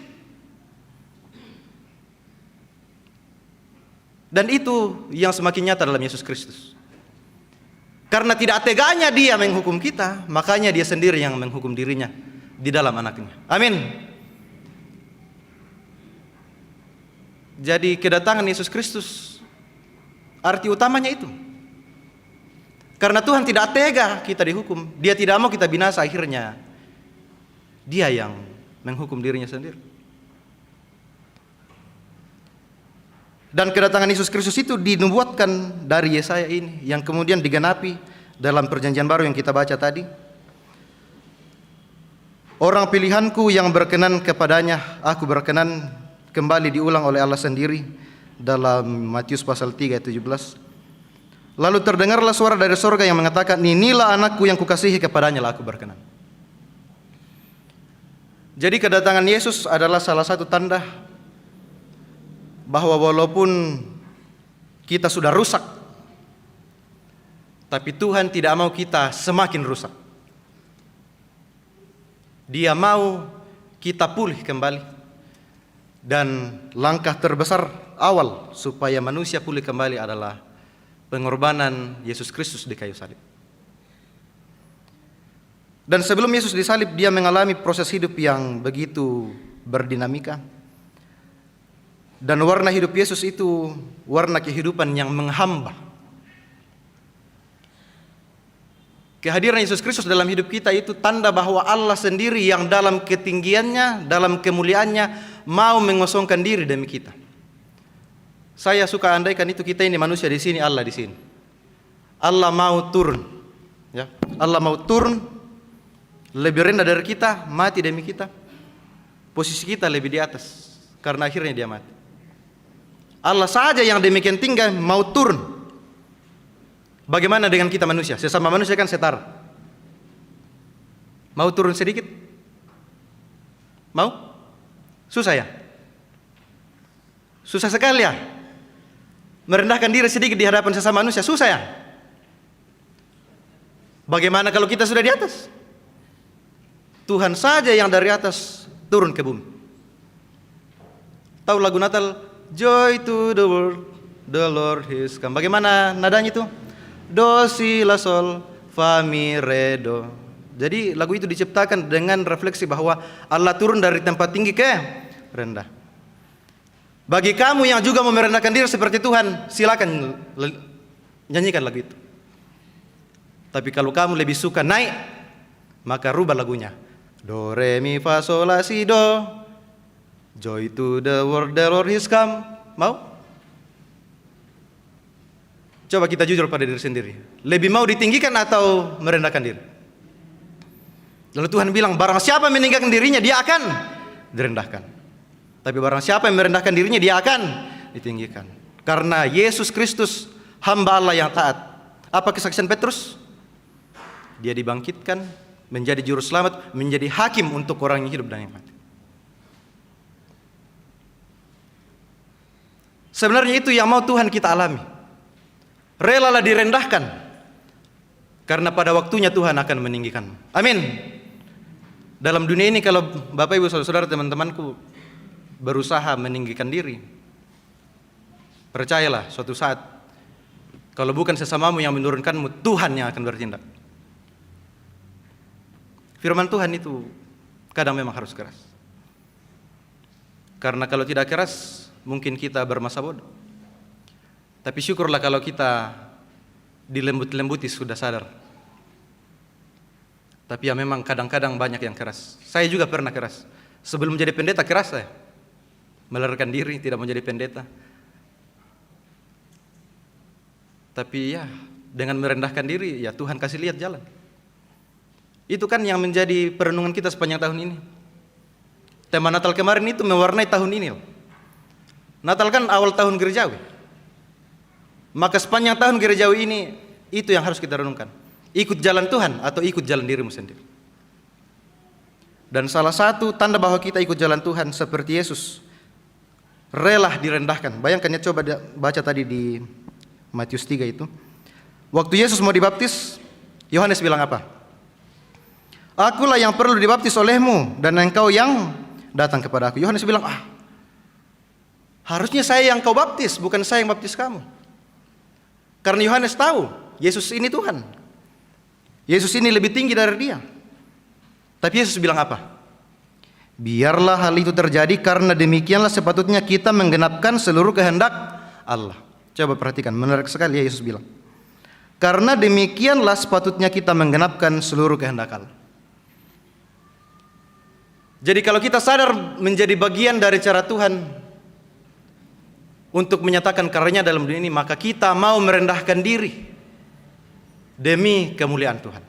Dan itu yang semakin nyata dalam Yesus Kristus. Karena tidak teganya dia menghukum kita, makanya dia sendiri yang menghukum dirinya di dalam anaknya. Amin. Jadi kedatangan Yesus Kristus, arti utamanya itu. Karena Tuhan tidak tega kita dihukum, dia tidak mau kita binasa, akhirnya dia yang menghukum dirinya sendiri. Dan kedatangan Yesus Kristus itu dinubuatkan dari Yesaya ini, yang kemudian digenapi dalam perjanjian baru yang kita baca tadi. Orang pilihanku yang berkenan kepadanya, aku berkenan, kembali diulang oleh Allah sendiri dalam Matius pasal 3 ayat 17. Lalu terdengarlah suara dari sorga yang mengatakan, inilah anakku yang kukasihi, kepadanya lah aku berkenan. Jadi kedatangan Yesus adalah salah satu tanda bahwa walaupun kita sudah rusak, tapi Tuhan tidak mau kita semakin rusak. Dia mau kita pulih kembali. Dan langkah terbesar awal supaya manusia pulih kembali adalah pengorbanan Yesus Kristus di kayu salib. Dan sebelum Yesus disalib, dia mengalami proses hidup yang begitu berdinamika. Dan warna hidup Yesus itu warna kehidupan yang menghamba. Kehadiran Yesus Kristus dalam hidup kita itu tanda bahwa Allah sendiri yang dalam ketinggiannya, dalam kemuliaannya mau mengosongkan diri demi kita. Saya suka andaikan itu kita ini manusia di sini, Allah di sini. Allah mau turun, ya. Allah mau turun lebih rendah dari kita, mati demi kita. Posisi kita lebih di atas karena akhirnya dia mati. Allah saja yang demikian tinggi mau turun. Bagaimana dengan kita manusia? Sesama manusia kan setara. Mau turun sedikit? Mau? Susah ya? Susah sekali ya? Merendahkan diri sedikit di hadapan sesama manusia, susah ya? Bagaimana kalau kita sudah di atas? Tuhan saja yang dari atas turun ke bumi. Tahu lagu Natal? Joy to the world, the Lord is come. Bagaimana nadanya itu? Do, si, la, sol, fa, mi, re, do. Jadi lagu itu diciptakan dengan refleksi bahwa Allah turun dari tempat tinggi ke rendah. Bagi kamu yang juga mau merendahkan diri seperti Tuhan, silakan nyanyikan lagu itu. Tapi kalau kamu lebih suka naik, maka rubah lagunya. Do, re, mi, fa, sol, la, si, do. Joy to the world, the Lord is come. Mau? Coba kita jujur pada diri sendiri. Lebih mau ditinggikan atau merendahkan diri? Lalu Tuhan bilang, barang siapa meninggikan dirinya, dia akan direndahkan. Tapi barang siapa yang merendahkan dirinya, dia akan ditinggikan. Karena Yesus Kristus, hamba Allah yang taat. Apa kesaksian Petrus? Dia dibangkitkan, menjadi juru selamat, menjadi hakim untuk orang yang hidup dan yang mati. Sebenarnya itu yang mau Tuhan kita alami. Relalah direndahkan, karena pada waktunya Tuhan akan meninggikanmu. Amin. Dalam dunia ini kalau Bapak Ibu Saudara teman-temanku berusaha meninggikan diri, percayalah suatu saat kalau bukan sesamamu yang menurunkanmu, Tuhan yang akan bertindak. Firman Tuhan itu kadang memang harus keras. Karena kalau tidak keras, mungkin kita bermasa bodoh. Tapi syukurlah kalau kita dilembut-lembuti sudah sadar. Tapi ya memang kadang-kadang banyak yang keras. Saya juga pernah keras. Sebelum menjadi pendeta keras saya. Melarikan diri, tidak menjadi pendeta. Tapi ya, dengan merendahkan diri, ya Tuhan kasih lihat jalan. Itu kan yang menjadi perenungan kita sepanjang tahun ini. Tema Natal kemarin itu mewarnai tahun ini. Natal kan awal tahun gerejawi. Maka sepanjang tahun gerejawi ini, itu yang harus kita renungkan. Ikut jalan Tuhan atau ikut jalan dirimu sendiri. Dan salah satu tanda bahwa kita ikut jalan Tuhan seperti Yesus, rela direndahkan. Bayangkan ya, coba baca tadi di Matius 3 itu. Waktu Yesus mau dibaptis, Yohanes bilang apa? Akulah yang perlu dibaptis olehmu dan engkau yang datang kepada aku. Yohanes bilang, harusnya saya yang kau baptis, bukan saya yang baptis kamu. Karena Yohanes tahu, Yesus ini Tuhan. Yesus ini lebih tinggi dari dia. Tapi Yesus bilang apa? Biarlah hal itu terjadi karena demikianlah sepatutnya kita menggenapkan seluruh kehendak Allah. Coba perhatikan, menarik sekali ya Yesus bilang. Karena demikianlah sepatutnya kita menggenapkan seluruh kehendak Allah. Jadi kalau kita sadar menjadi bagian dari cara Tuhan untuk menyatakan karyanya dalam dunia ini, maka kita mau merendahkan diri demi kemuliaan Tuhan.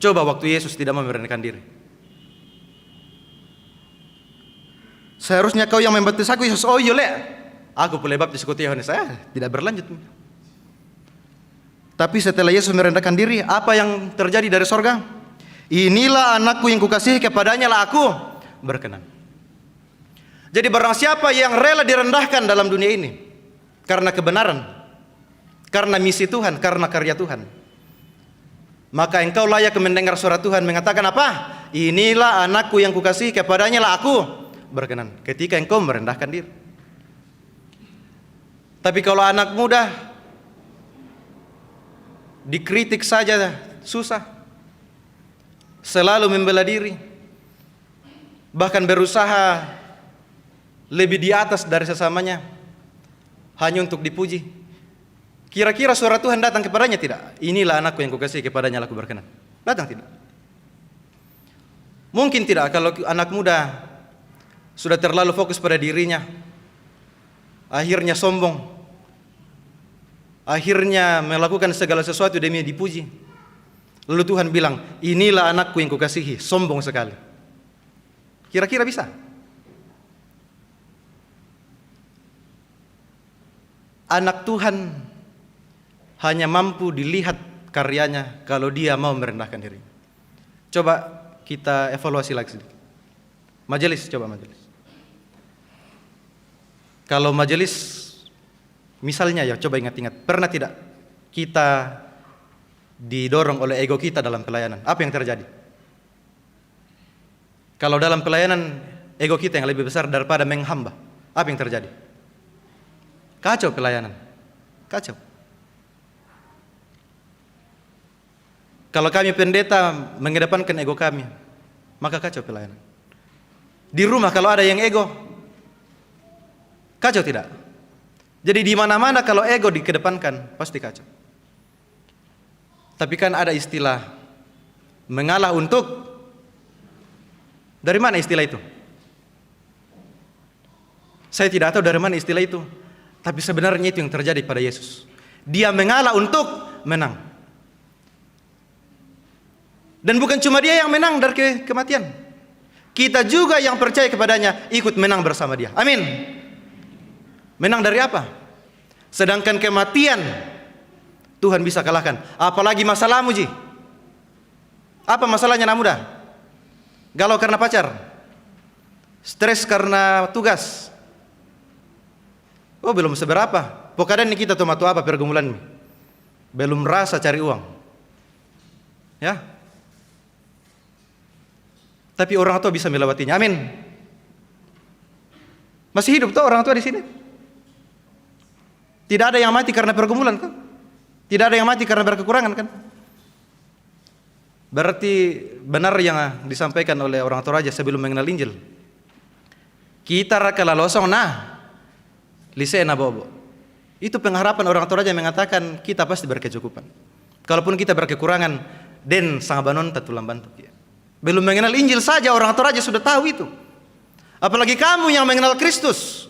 Coba waktu Yesus tidak mau merendahkan diri. Seharusnya kau yang membaptis aku, Yesus. Oh iya, aku boleh baptis ikut Yohanes. Saya tidak berlanjut. Tapi setelah Yesus merendahkan diri, apa yang terjadi dari sorga? Inilah anakku yang kukasihi, kepadanya lah aku berkenan. Jadi barang siapa yang rela direndahkan dalam dunia ini karena kebenaran, karena misi Tuhan, karena karya Tuhan, maka engkau layak mendengar suara Tuhan mengatakan apa? Inilah anakku yang kukasihi, kepadanya lah aku berkenan. Ketika engkau merendahkan diri. Tapi kalau anak muda dikritik saja susah, selalu membela diri, bahkan berusaha lebih di atas dari sesamanya hanya untuk dipuji. Kira-kira suara Tuhan datang kepadanya tidak? Inilah anakku yang kukasihi, kepadanya aku berkenan. Datang tidak? Mungkin tidak. Kalau anak muda sudah terlalu fokus pada dirinya, akhirnya sombong, akhirnya melakukan segala sesuatu demi dipuji. Lalu Tuhan bilang, inilah anakku yang kukasihi, sombong sekali. Kira-kira bisa? Anak Tuhan hanya mampu dilihat karyanya kalau dia mau merendahkan diri. Coba kita evaluasi lagi sedikit. Majelis, coba majelis. Kalau majelis, misalnya ya, coba ingat-ingat, pernah tidak kita didorong oleh ego kita dalam pelayanan? Apa yang terjadi? Kalau dalam pelayanan ego kita yang lebih besar daripada menghamba, apa yang terjadi? Kacau pelayanan, kacau. Kalau kami pendeta mengedepankan ego kami, maka kacau pelayanan. Di rumah kalau ada yang ego, kacau tidak? Jadi di mana-mana kalau ego dikedepankan, pasti kacau. Tapi kan ada istilah mengalah untuk, dari mana istilah itu? Saya tidak tahu dari mana istilah itu. Tapi sebenarnya itu yang terjadi pada Yesus. Dia mengalah untuk menang. Dan bukan cuma dia yang menang dari kematian. Kita juga yang percaya kepadanya ikut menang bersama dia. Amin. Menang dari apa? Sedangkan kematian Tuhan bisa kalahkan. Apalagi masalahmu, Ji. Apa masalahnya anak muda? Galau karena pacar, stres karena tugas. Oh, belum seberapa. Pokoknya ini kita tomato apa pergumulan ini. Belum rasa cari uang. Ya. tapi orang tua bisa melewatinya. Amin. Masih hidup tuh orang tua di sini. Tidak ada yang mati karena pergumulan kan? Tidak ada yang mati karena berkekurangan kan? Berarti benar yang disampaikan oleh orang tua raja sebelum mengenal Injil. Kita raka lalosong nah lisena bobo. Itu pengharapan orang tua raja mengatakan kita pasti berkecukupan. Kalaupun kita berkekurangan, den sangat banon tatulang bantu. Belum mengenal Injil saja orang tua raja sudah tahu itu. Apalagi kamu yang mengenal Kristus.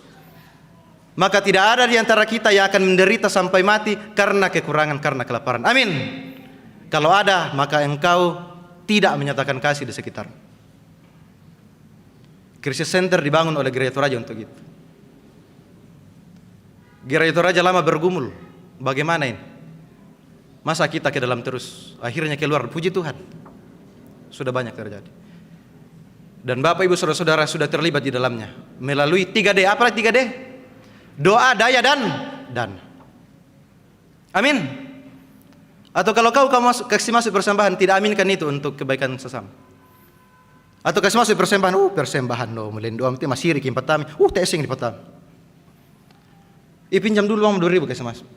Maka tidak ada di antara kita yang akan menderita sampai mati karena kekurangan, karena kelaparan. Amin. Kalau ada, maka engkau tidak menyatakan kasih di sekitar. Krisis center dibangun oleh Gereja Toraja untuk itu. Gereja Toraja lama bergumul. Bagaimana ini? Masa kita ke dalam terus? Akhirnya keluar, puji Tuhan. Sudah banyak terjadi. Dan Bapak Ibu Saudara-saudara sudah terlibat di dalamnya. Melalui 3D. Apa 3D? Doa, daya, dan. Amin. Atau kalau kau kasih masuk persembahan, tidak aminkan itu untuk kebaikan sesama. Atau kasih masuk persembahan, persembahan no, melindungi masih rikim petami, tesing di petami. Pinjam dulu uang 2.000 kasih masuk.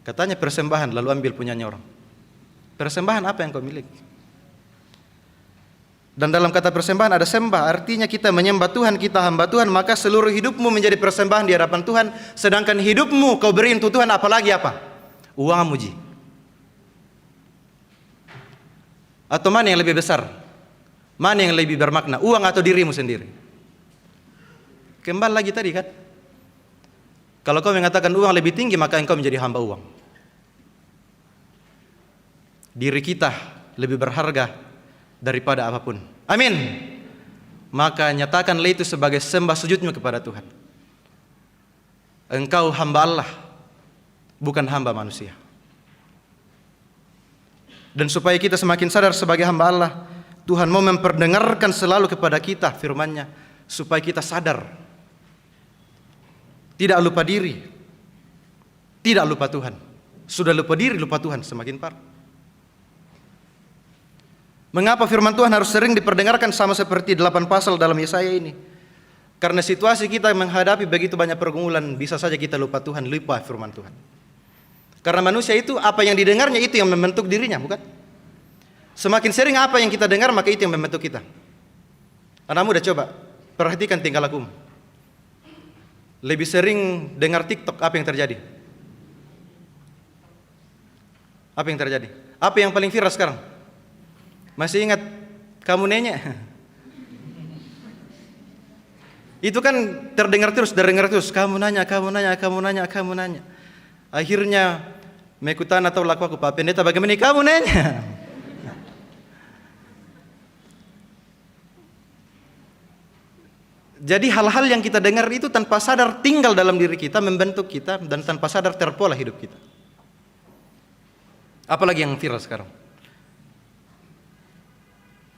Katanya persembahan, lalu ambil punyanya orang. Persembahan apa yang kau miliki? Dan dalam kata persembahan ada sembah, artinya kita menyembah Tuhan, kita hamba Tuhan, maka seluruh hidupmu menjadi persembahan di hadapan Tuhan. Sedangkan hidupmu kau beri untuk Tuhan, apalagi apa? Uang muji. Atau mana yang lebih besar? Mana yang lebih bermakna? Uang atau dirimu sendiri? Kembali lagi tadi kan? Kalau kau mengatakan uang lebih tinggi, maka engkau menjadi hamba uang. Diri kita lebih berharga daripada apapun. Amin. Maka nyatakanlah itu sebagai sembah sujudmu kepada Tuhan. Engkau hamba Allah, bukan hamba manusia. Dan supaya kita semakin sadar sebagai hamba Allah, Tuhan mau memperdengarkan selalu kepada kita firman-Nya supaya kita sadar. Tidak lupa diri. Tidak lupa Tuhan. Sudah lupa diri, lupa Tuhan, semakin parah. Mengapa firman Tuhan harus sering diperdengarkan sama seperti 8 pasal dalam Yesaya ini? Karena situasi kita menghadapi begitu banyak pergumulan, bisa saja kita lupa Tuhan, lupa firman Tuhan. Karena manusia itu apa yang didengarnya itu yang membentuk dirinya, bukan? Semakin sering apa yang kita dengar, maka itu yang membentuk kita. Anak muda coba perhatikan tingkah lakumu. Lebih sering dengar TikTok, apa yang terjadi? Apa yang terjadi? Apa yang paling viral sekarang? Masih ingat kamu nanya? Itu kan terdengar terus. Kamu nanya. Akhirnya mekutan atau laku aku Pak Pendeta, bagaimana kamu nanya? Jadi hal-hal yang kita dengar itu tanpa sadar tinggal dalam diri kita, membentuk kita, dan tanpa sadar terpola hidup kita. Apalagi yang viral sekarang?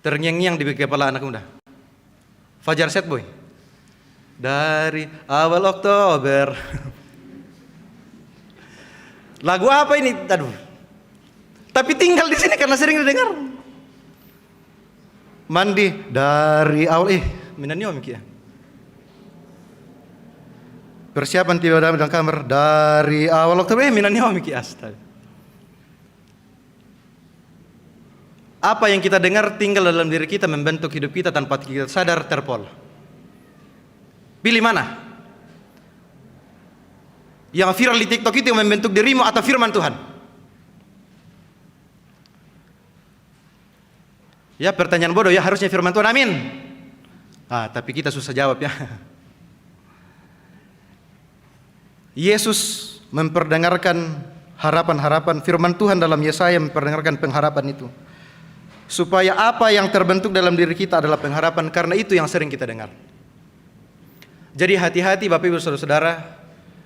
Terngiang-ngiang di kepala anak muda. Fajar Set Boy. Dari awal Oktober. Lagu apa ini? Aduh. Tapi tinggal di sini karena sering didengar. Mandi dari awal minanyo miki ya. Persiapan tiba dalam kamar dari awal Oktober minanyo miki astaga. Apa yang kita dengar tinggal dalam diri kita, membentuk hidup kita tanpa kita sadar terpola. Pilih mana? Yang viral di TikTok itu yang membentuk dirimu atau firman Tuhan? Ya pertanyaan bodoh ya, harusnya firman Tuhan, amin. Tapi kita susah jawab ya. Yesus memperdengarkan harapan-harapan firman Tuhan dalam Yesaya, memperdengarkan pengharapan itu. Supaya apa yang terbentuk dalam diri kita adalah pengharapan, karena itu yang sering kita dengar. Jadi hati-hati Bapak Ibu Saudara-saudara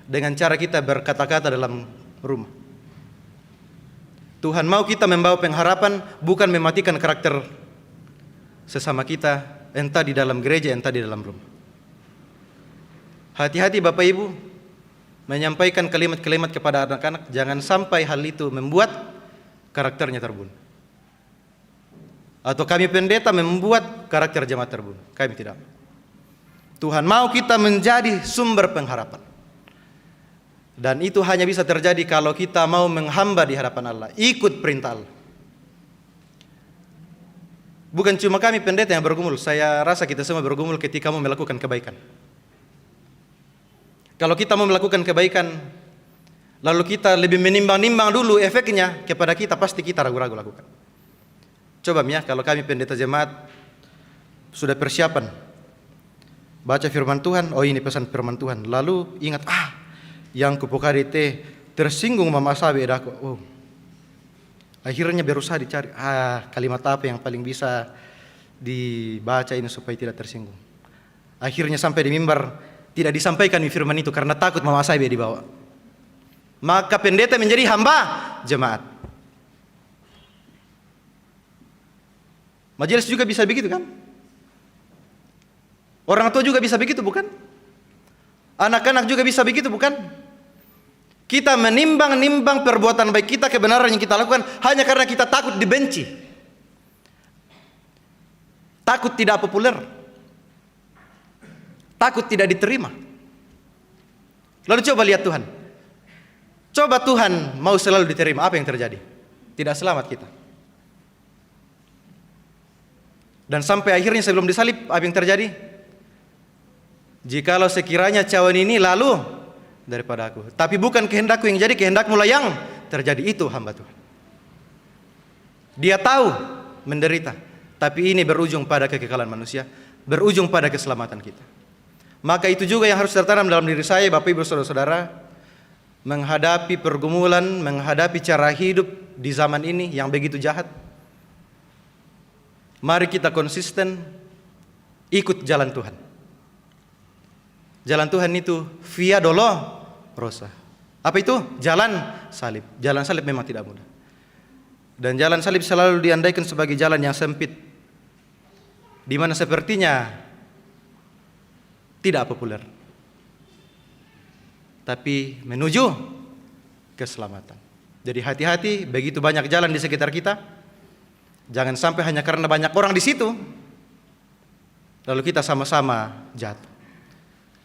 dengan cara kita berkata-kata dalam rumah. Tuhan mau kita membawa pengharapan, bukan mematikan karakter sesama kita, entah di dalam gereja, entah di dalam rumah. Hati-hati Bapak Ibu menyampaikan kalimat-kalimat kepada anak-anak, jangan sampai hal itu membuat karakternya terbunuh. atau kami pendeta membuat karakter jemaat terbunuh. Kami tidak. Tuhan mau kita menjadi sumber pengharapan. Dan itu hanya bisa terjadi kalau kita mau menghamba di hadapan Allah, ikut perintah Allah. Bukan cuma kami pendeta yang bergumul, saya rasa kita semua bergumul ketika mau melakukan kebaikan. Kalau kita mau melakukan kebaikan, lalu kita lebih menimbang-nimbang dulu efeknya kepada kita, pasti kita ragu-ragu lakukan. Coba ya, kalau kami pendeta jemaat sudah persiapan baca firman Tuhan, oh ini pesan firman Tuhan, lalu ingat, yang kupokari teh tersinggung mama sabe edaku. Oh, akhirnya berusaha dicari, kalimat apa yang paling bisa dibaca ini supaya tidak tersinggung. Akhirnya sampai di mimbar tidak disampaikan firman itu karena takut mama sabe dibawa. Maka pendeta menjadi hamba jemaat. Majelis juga bisa begitu kan? Orang tua juga bisa begitu bukan? Anak-anak juga bisa begitu bukan? Kita menimbang-nimbang perbuatan baik kita, kebenaran yang kita lakukan hanya karena kita takut dibenci. Takut tidak populer. Takut tidak diterima. Lalu coba lihat Tuhan. Coba Tuhan mau selalu diterima, apa yang terjadi? Tidak selamat kita. Dan sampai akhirnya sebelum disalib, apa yang terjadi? Jikalau sekiranya cawan ini lalu daripada aku, tapi bukan kehendakku yang jadi, kehendakmu lah yang terjadi. Itu hamba Tuhan. Dia tahu menderita, tapi ini berujung pada kekekalan manusia, berujung pada keselamatan kita. Maka itu juga yang harus tertanam dalam diri saya, Bapak Ibu Saudara-saudara, menghadapi pergumulan, menghadapi cara hidup di zaman ini yang begitu jahat. Mari kita konsisten ikut jalan Tuhan. Jalan Tuhan itu via dolorosa. Apa itu? Jalan salib. Jalan salib memang tidak mudah. Dan jalan salib selalu diandaikan sebagai jalan yang sempit, di mana sepertinya tidak populer, tapi menuju keselamatan. Jadi hati-hati, begitu banyak jalan di sekitar kita. Jangan sampai hanya karena banyak orang di situ, lalu kita sama-sama jatuh.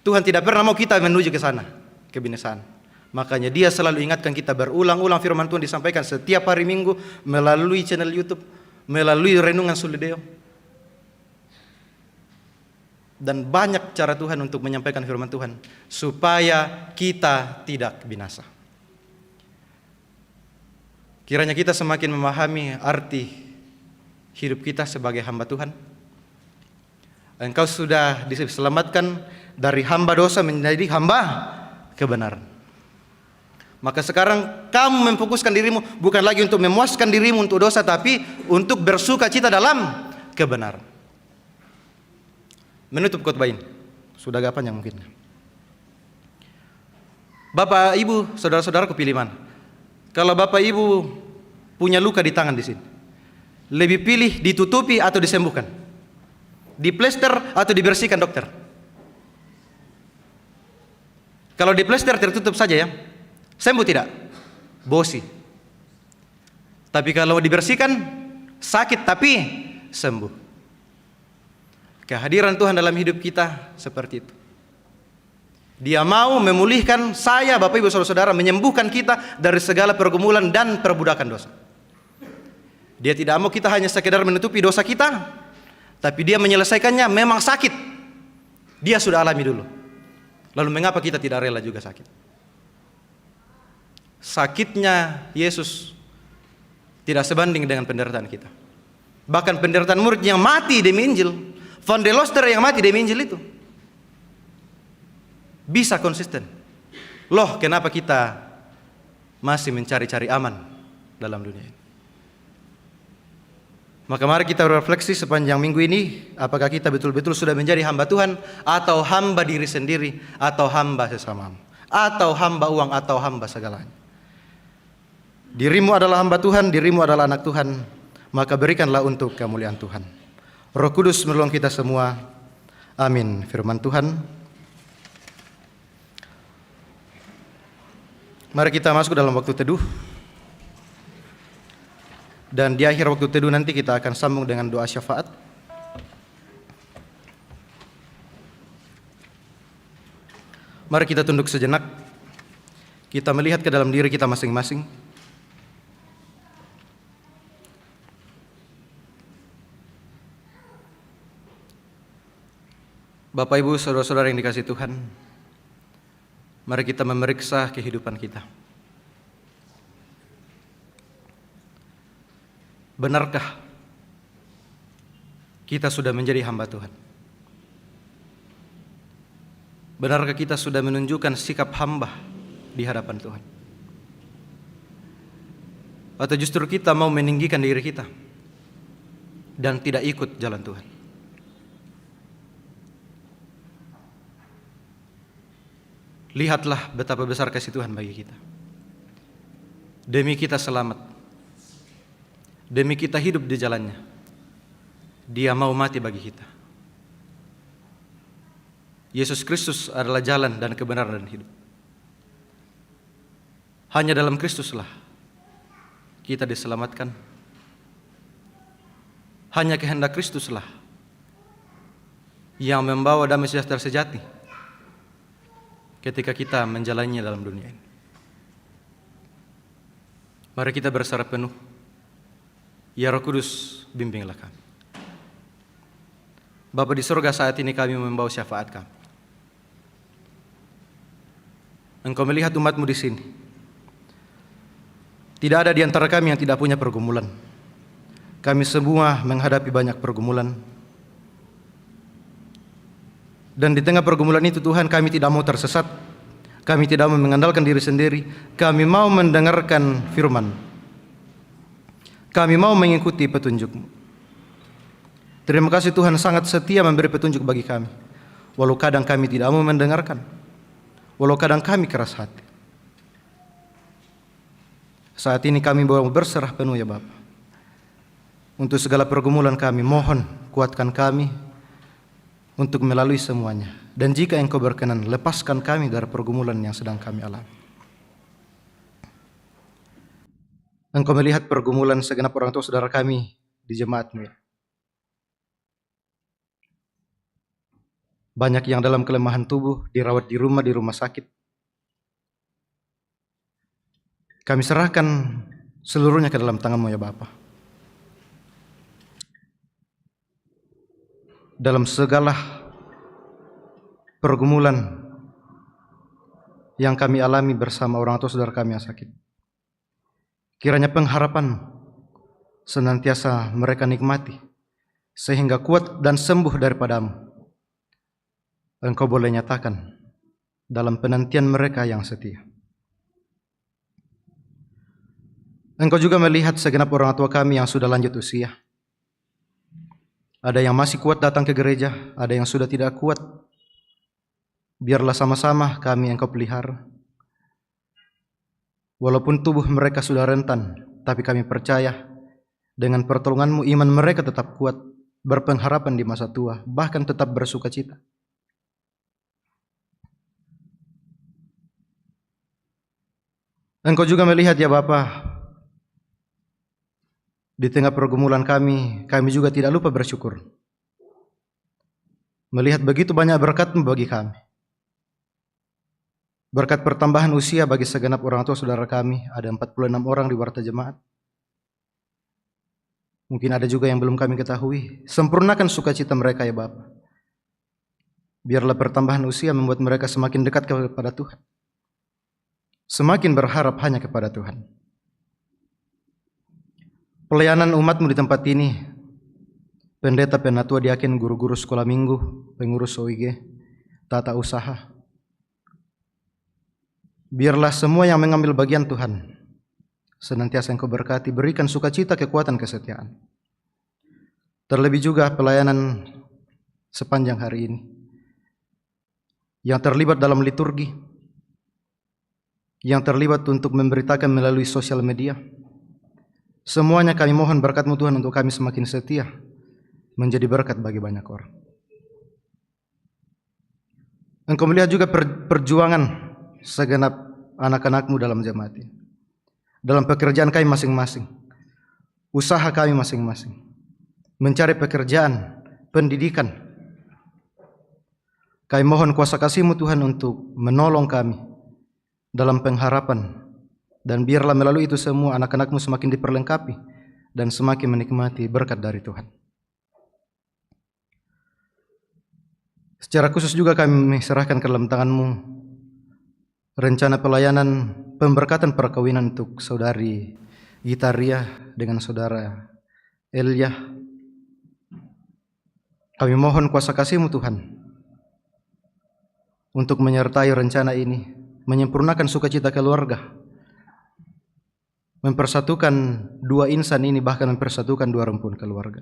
Tuhan tidak pernah mau kita menuju ke sana, kebinasaan. Makanya Dia selalu ingatkan kita berulang-ulang firman Tuhan disampaikan setiap hari Minggu melalui channel YouTube, melalui renungan Suledeo. Dan banyak cara Tuhan untuk menyampaikan firman Tuhan supaya kita tidak binasa. Kiranya kita semakin memahami arti hidup kita sebagai hamba Tuhan. Engkau sudah diselamatkan dari hamba dosa menjadi hamba kebenaran. Maka sekarang kamu memfokuskan dirimu bukan lagi untuk memuaskan dirimu untuk dosa, tapi untuk bersuka cita dalam kebenaran. Menutup khotbah ini, sudah agak panjang mungkin. Bapak, Ibu, saudara-saudaraku pilih mana? Kalau Bapak Ibu punya luka di tangan di sini, lebih pilih ditutupi atau disembuhkan? Diplester atau dibersihkan dokter? Kalau diplester tertutup saja ya, sembuh tidak? Bosi. Tapi kalau dibersihkan, sakit tapi sembuh. Kehadiran Tuhan dalam hidup kita seperti itu. Dia mau memulihkan saya, Bapak Ibu Saudara-saudara, menyembuhkan kita dari segala pergumulan dan perbudakan dosa. Dia tidak mau kita hanya sekedar menutupi dosa kita, tapi Dia menyelesaikannya memang sakit. Dia sudah alami dulu. Lalu mengapa kita tidak rela juga sakit? Sakitnya Yesus tidak sebanding dengan penderitaan kita. Bahkan penderitaan murid yang mati demi Injil, Van der Loster yang mati demi Injil itu, bisa konsisten. Loh, kenapa kita masih mencari-cari aman dalam dunia ini? Maka mari kita berefleksi sepanjang minggu ini, apakah kita betul-betul sudah menjadi hamba Tuhan, atau hamba diri sendiri, atau hamba sesama, atau hamba uang, atau hamba segalanya. Dirimu adalah hamba Tuhan, dirimu adalah anak Tuhan, maka berikanlah untuk kemuliaan Tuhan. Roh Kudus menolong kita semua. Amin. Firman Tuhan. Mari kita masuk dalam waktu teduh. Dan di akhir waktu teduh nanti kita akan sambung dengan doa syafaat. Mari kita tunduk sejenak. Kita melihat ke dalam diri kita masing-masing. Bapak, Ibu, saudara-saudara yang dikasihi Tuhan, mari kita memeriksa kehidupan kita. Benarkah kita sudah menjadi hamba Tuhan? Benarkah kita sudah menunjukkan sikap hamba di hadapan Tuhan? Atau justru kita mau meninggikan diri kita dan tidak ikut jalan Tuhan? Lihatlah betapa besar kasih Tuhan bagi kita. Demi kita selamat, demi kita hidup di jalannya, Dia mau mati bagi kita. Yesus Kristus adalah jalan dan kebenaran dan hidup. Hanya dalam Kristuslah kita diselamatkan. Hanya kehendak Kristuslah yang membawa damai sejahtera sejati ketika kita menjalaninya dalam dunia ini. Mari kita berserah penuh. Ya Roh Kudus, bimbinglah kami. Bapa di surga, saat ini kami membawa syafaat kami. Engkau melihat umat-Mu di sini. Tidak ada di antara kami yang tidak punya pergumulan. Kami semua menghadapi banyak pergumulan. Dan di tengah pergumulan itu Tuhan, kami tidak mau tersesat. Kami tidak mau mengandalkan diri sendiri. Kami mau mendengarkan firman. Kami mau mengikuti petunjuk-Mu. Terima kasih Tuhan, sangat setia memberi petunjuk bagi kami. Walau kadang kami tidak mau mendengarkan. Walau kadang kami keras hati. Saat ini kami mau berserah penuh ya Bapa. Untuk segala pergumulan kami, mohon kuatkan kami untuk melalui semuanya. Dan jika Engkau berkenan, lepaskan kami dari pergumulan yang sedang kami alami. Engkau melihat pergumulan segenap orang tua saudara kami di jemaat-Mu. Banyak yang dalam kelemahan tubuh, dirawat di rumah sakit. Kami serahkan seluruhnya ke dalam tangan-Mu ya Bapa. Dalam segala pergumulan yang kami alami bersama orang tua saudara kami yang sakit, kiranya pengharapan senantiasa mereka nikmati, sehingga kuat dan sembuh daripada-Mu. Engkau boleh nyatakan dalam penantian mereka yang setia. Engkau juga melihat segenap orang tua kami yang sudah lanjut usia. Ada yang masih kuat datang ke gereja, ada yang sudah tidak kuat. Biarlah sama-sama kami Engkau pelihara. Walaupun tubuh mereka sudah rentan, tapi kami percaya dengan pertolongan-Mu iman mereka tetap kuat, berpengharapan di masa tua, bahkan tetap bersuka cita. Engkau juga melihat ya Bapa, di tengah pergumulan kami juga tidak lupa bersyukur. Melihat begitu banyak berkat-Mu bagi kami. Berkat pertambahan usia bagi segenap orang tua saudara kami, ada 46 orang di warta jemaat. Mungkin ada juga yang belum kami ketahui. Sempurnakan sukacita mereka ya Bapa. Biarlah pertambahan usia membuat mereka semakin dekat kepada Tuhan. Semakin berharap hanya kepada Tuhan. Pelayanan umat-Mu di tempat ini, pendeta, penatua, diaken, guru-guru sekolah minggu, pengurus OIG, tata usaha. Biarlah semua yang mengambil bagian Tuhan senantiasa Engkau berkati, berikan sukacita, kekuatan, kesetiaan. Terlebih juga pelayanan sepanjang hari ini yang terlibat dalam liturgi, yang terlibat untuk memberitakan melalui sosial media. Semuanya kami mohon berkat-Mu Tuhan untuk kami semakin setia, menjadi berkat bagi banyak orang. Engkau melihat juga perjuangan segenap anak-anak-Mu dalam jemaat ini, dalam pekerjaan kami masing-masing. usaha kami masing-masing, mencari pekerjaan, pendidikan. Kami mohon kuasa kasih-Mu Tuhan untuk menolong kami dalam pengharapan, dan biarlah melalui itu semua anak-anak-Mu semakin diperlengkapi dan semakin menikmati berkat dari Tuhan. Secara khusus juga kami serahkan ke dalam tangan-Mu rencana pelayanan pemberkatan perkawinan untuk saudari Gitaria dengan saudara Elia. Kami mohon kuasa kasih-Mu Tuhan untuk menyertai rencana ini, menyempurnakan sukacita keluarga, mempersatukan dua insan ini, bahkan mempersatukan dua rumpun keluarga.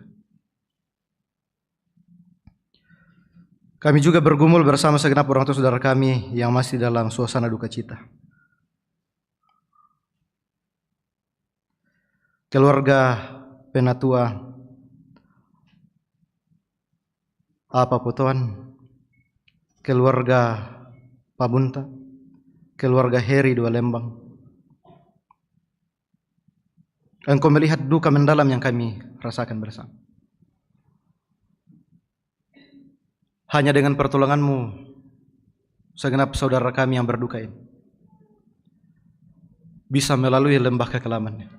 Kami juga bergumul bersama segenap orang tua saudara kami yang masih dalam suasana duka cita. Keluarga penatua Apa Putuan, keluarga Pabunta, keluarga Heri Dua Lembang. Engkau melihat duka mendalam yang kami rasakan bersama. Hanya dengan pertolongan-Mu, segenap saudara kami yang berduka ini bisa melalui lembah kekelaman,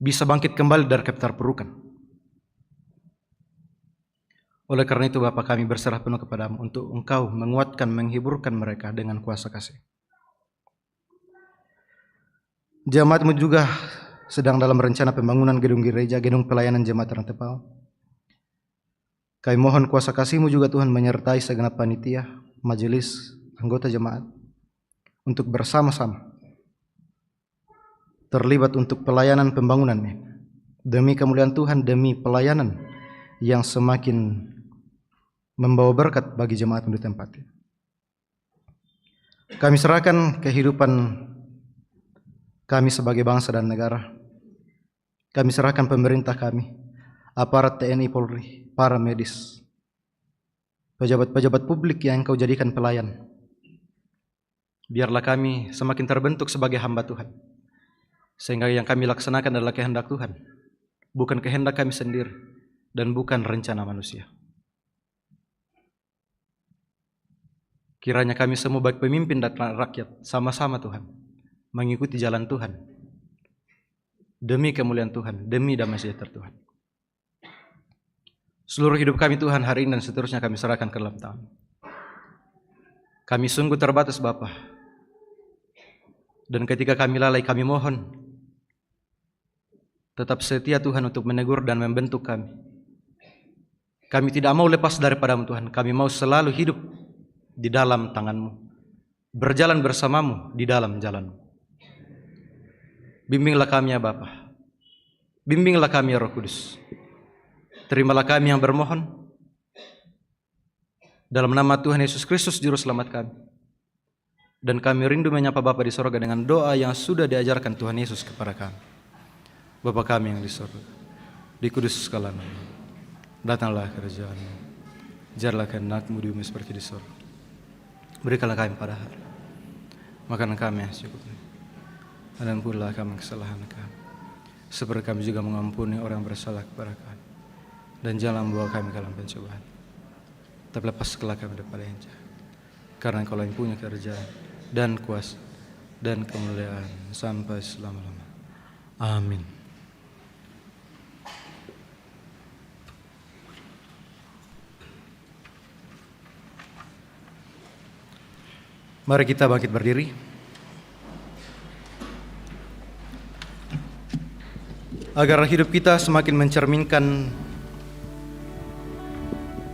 bisa bangkit kembali dari keterpurukan. Oleh karena itu Bapa, kami berserah penuh kepada-Mu untuk Engkau menguatkan, menghiburkan mereka dengan kuasa kasih. Jemaat-Mu juga sedang dalam rencana pembangunan gedung gereja, gedung pelayanan jemaat Rantepal. Kami mohon kuasa kasih-Mu juga Tuhan menyertai segenap panitia, majelis, anggota jemaat untuk bersama-sama terlibat untuk pelayanan pembangunan ini. Demi kemuliaan Tuhan, demi pelayanan yang semakin membawa berkat bagi jemaat di tempat ini. Kami serahkan kehidupan kami sebagai bangsa dan negara. Kami serahkan pemerintah kami, aparat TNI Polri, para medis, pejabat-pejabat publik yang Engkau jadikan pelayan. Biarlah kami semakin terbentuk sebagai hamba Tuhan, sehingga yang kami laksanakan adalah kehendak Tuhan, bukan kehendak kami sendiri dan bukan rencana manusia. Kiranya kami semua baik pemimpin dan rakyat sama-sama Tuhan mengikuti jalan Tuhan demi kemuliaan Tuhan, demi damai sejahtera Tuhan. Seluruh hidup kami Tuhan hari ini dan seterusnya kami serahkan ke dalam tangan. Kami sungguh terbatas Bapa, dan ketika kami lalai kami mohon tetap setia Tuhan untuk menegur dan membentuk kami. Kami tidak mau lepas daripada-Mu Tuhan, kami mau selalu hidup di dalam tangan-Mu, berjalan bersama-Mu di dalam jalan-Mu. Bimbinglah kami ya Bapa, bimbinglah kami ya Roh Kudus. Terimalah kami yang bermohon dalam nama Tuhan Yesus Kristus Juru Selamat kami. Dan kami rindu menyapa Bapa di sorga dengan doa yang sudah diajarkan Tuhan Yesus kepada kami. Bapa kami yang di sorga, dikuduskanlah nama-Mu, datanglah kerajaan-Mu, jadilah kehendak-Mu di bumi seperti di sorga. Berikanlah kami pada hari makanan kami yang secukupnya, dan ampunilah kami kesalahan kami, seperti kami juga mengampuni orang yang bersalah kepada kami. Dan jangan membawa kami ke dalam pencobaan, tapi lepaskanlah kami daripada yang jahat. Karena Engkau yang punya kerajaan dan kuasa dan kemuliaan sampai selama-lamanya. Amin. Mari kita bangkit berdiri. Agar hidup kita semakin mencerminkan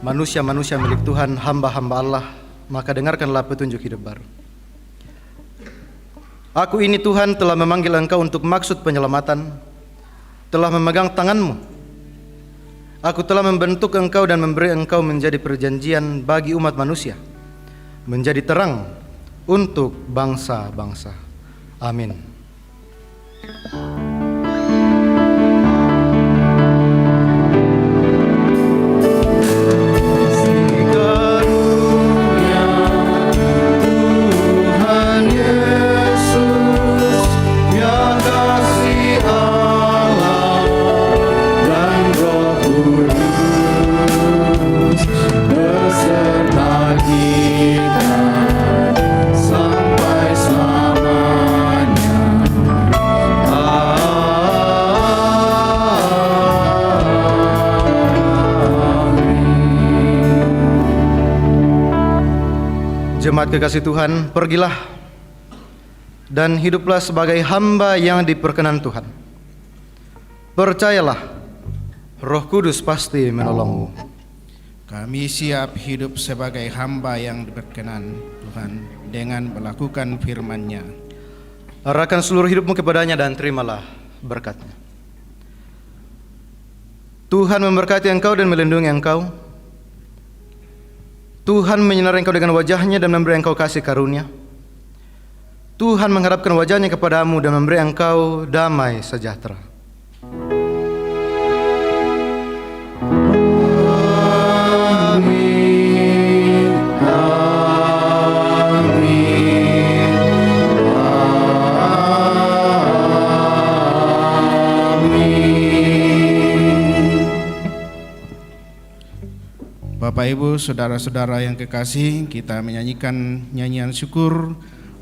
manusia-manusia milik Tuhan, hamba-hamba Allah, maka dengarkanlah petunjuk hidup baru. Aku ini Tuhan telah memanggil engkau untuk maksud penyelamatan, telah memegang tanganmu. Aku telah membentuk engkau dan memberi engkau menjadi perjanjian bagi umat manusia, menjadi terang untuk bangsa-bangsa. Amin. Yesus yang kasih Allah Jemaat kekasih Tuhan, pergilah dan hiduplah sebagai hamba yang diperkenan Tuhan. Percayalah, Roh Kudus pasti menolongmu. Kami siap hidup sebagai hamba yang diperkenan Tuhan dengan melakukan firman-Nya. Arahkan seluruh hidupmu kepadanya dan terimalah berkat-Nya. Tuhan memberkati engkau dan melindungi engkau. Tuhan menyinari engkau dengan wajah-Nya dan memberi engkau kasih karunia. Tuhan menghadapkan wajah-Nya kepadamu dan memberi engkau damai sejahtera. Bapak Ibu, saudara-saudara yang kekasih, kita menyanyikan nyanyian syukur,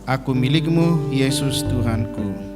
Aku milikmu, Yesus Tuhanku.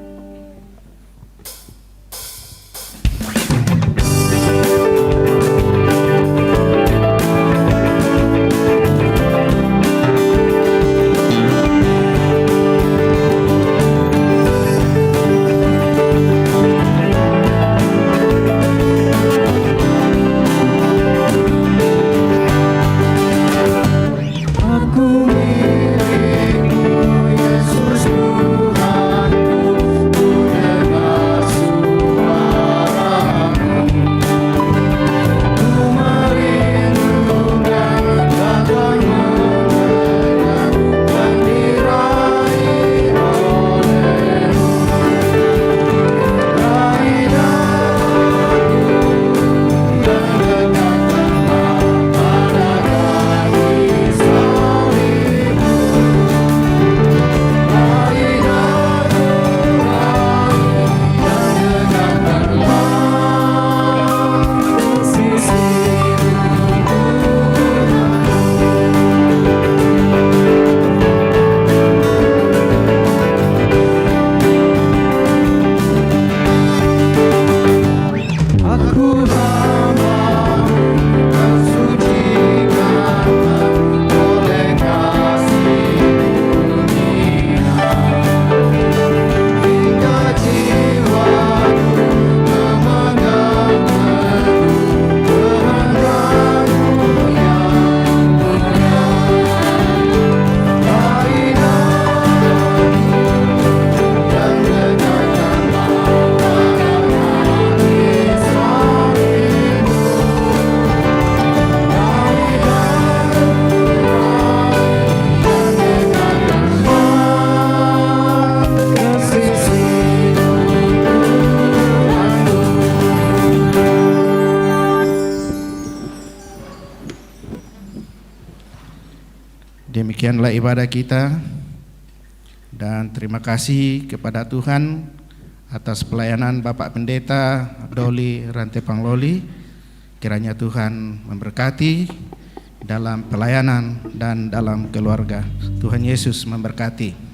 Demikianlah ibadah kita, dan terima kasih kepada Tuhan atas pelayanan Bapak Pendeta Doli Rantepangloli. Kiranya Tuhan memberkati dalam pelayanan dan dalam keluarga. Tuhan Yesus memberkati.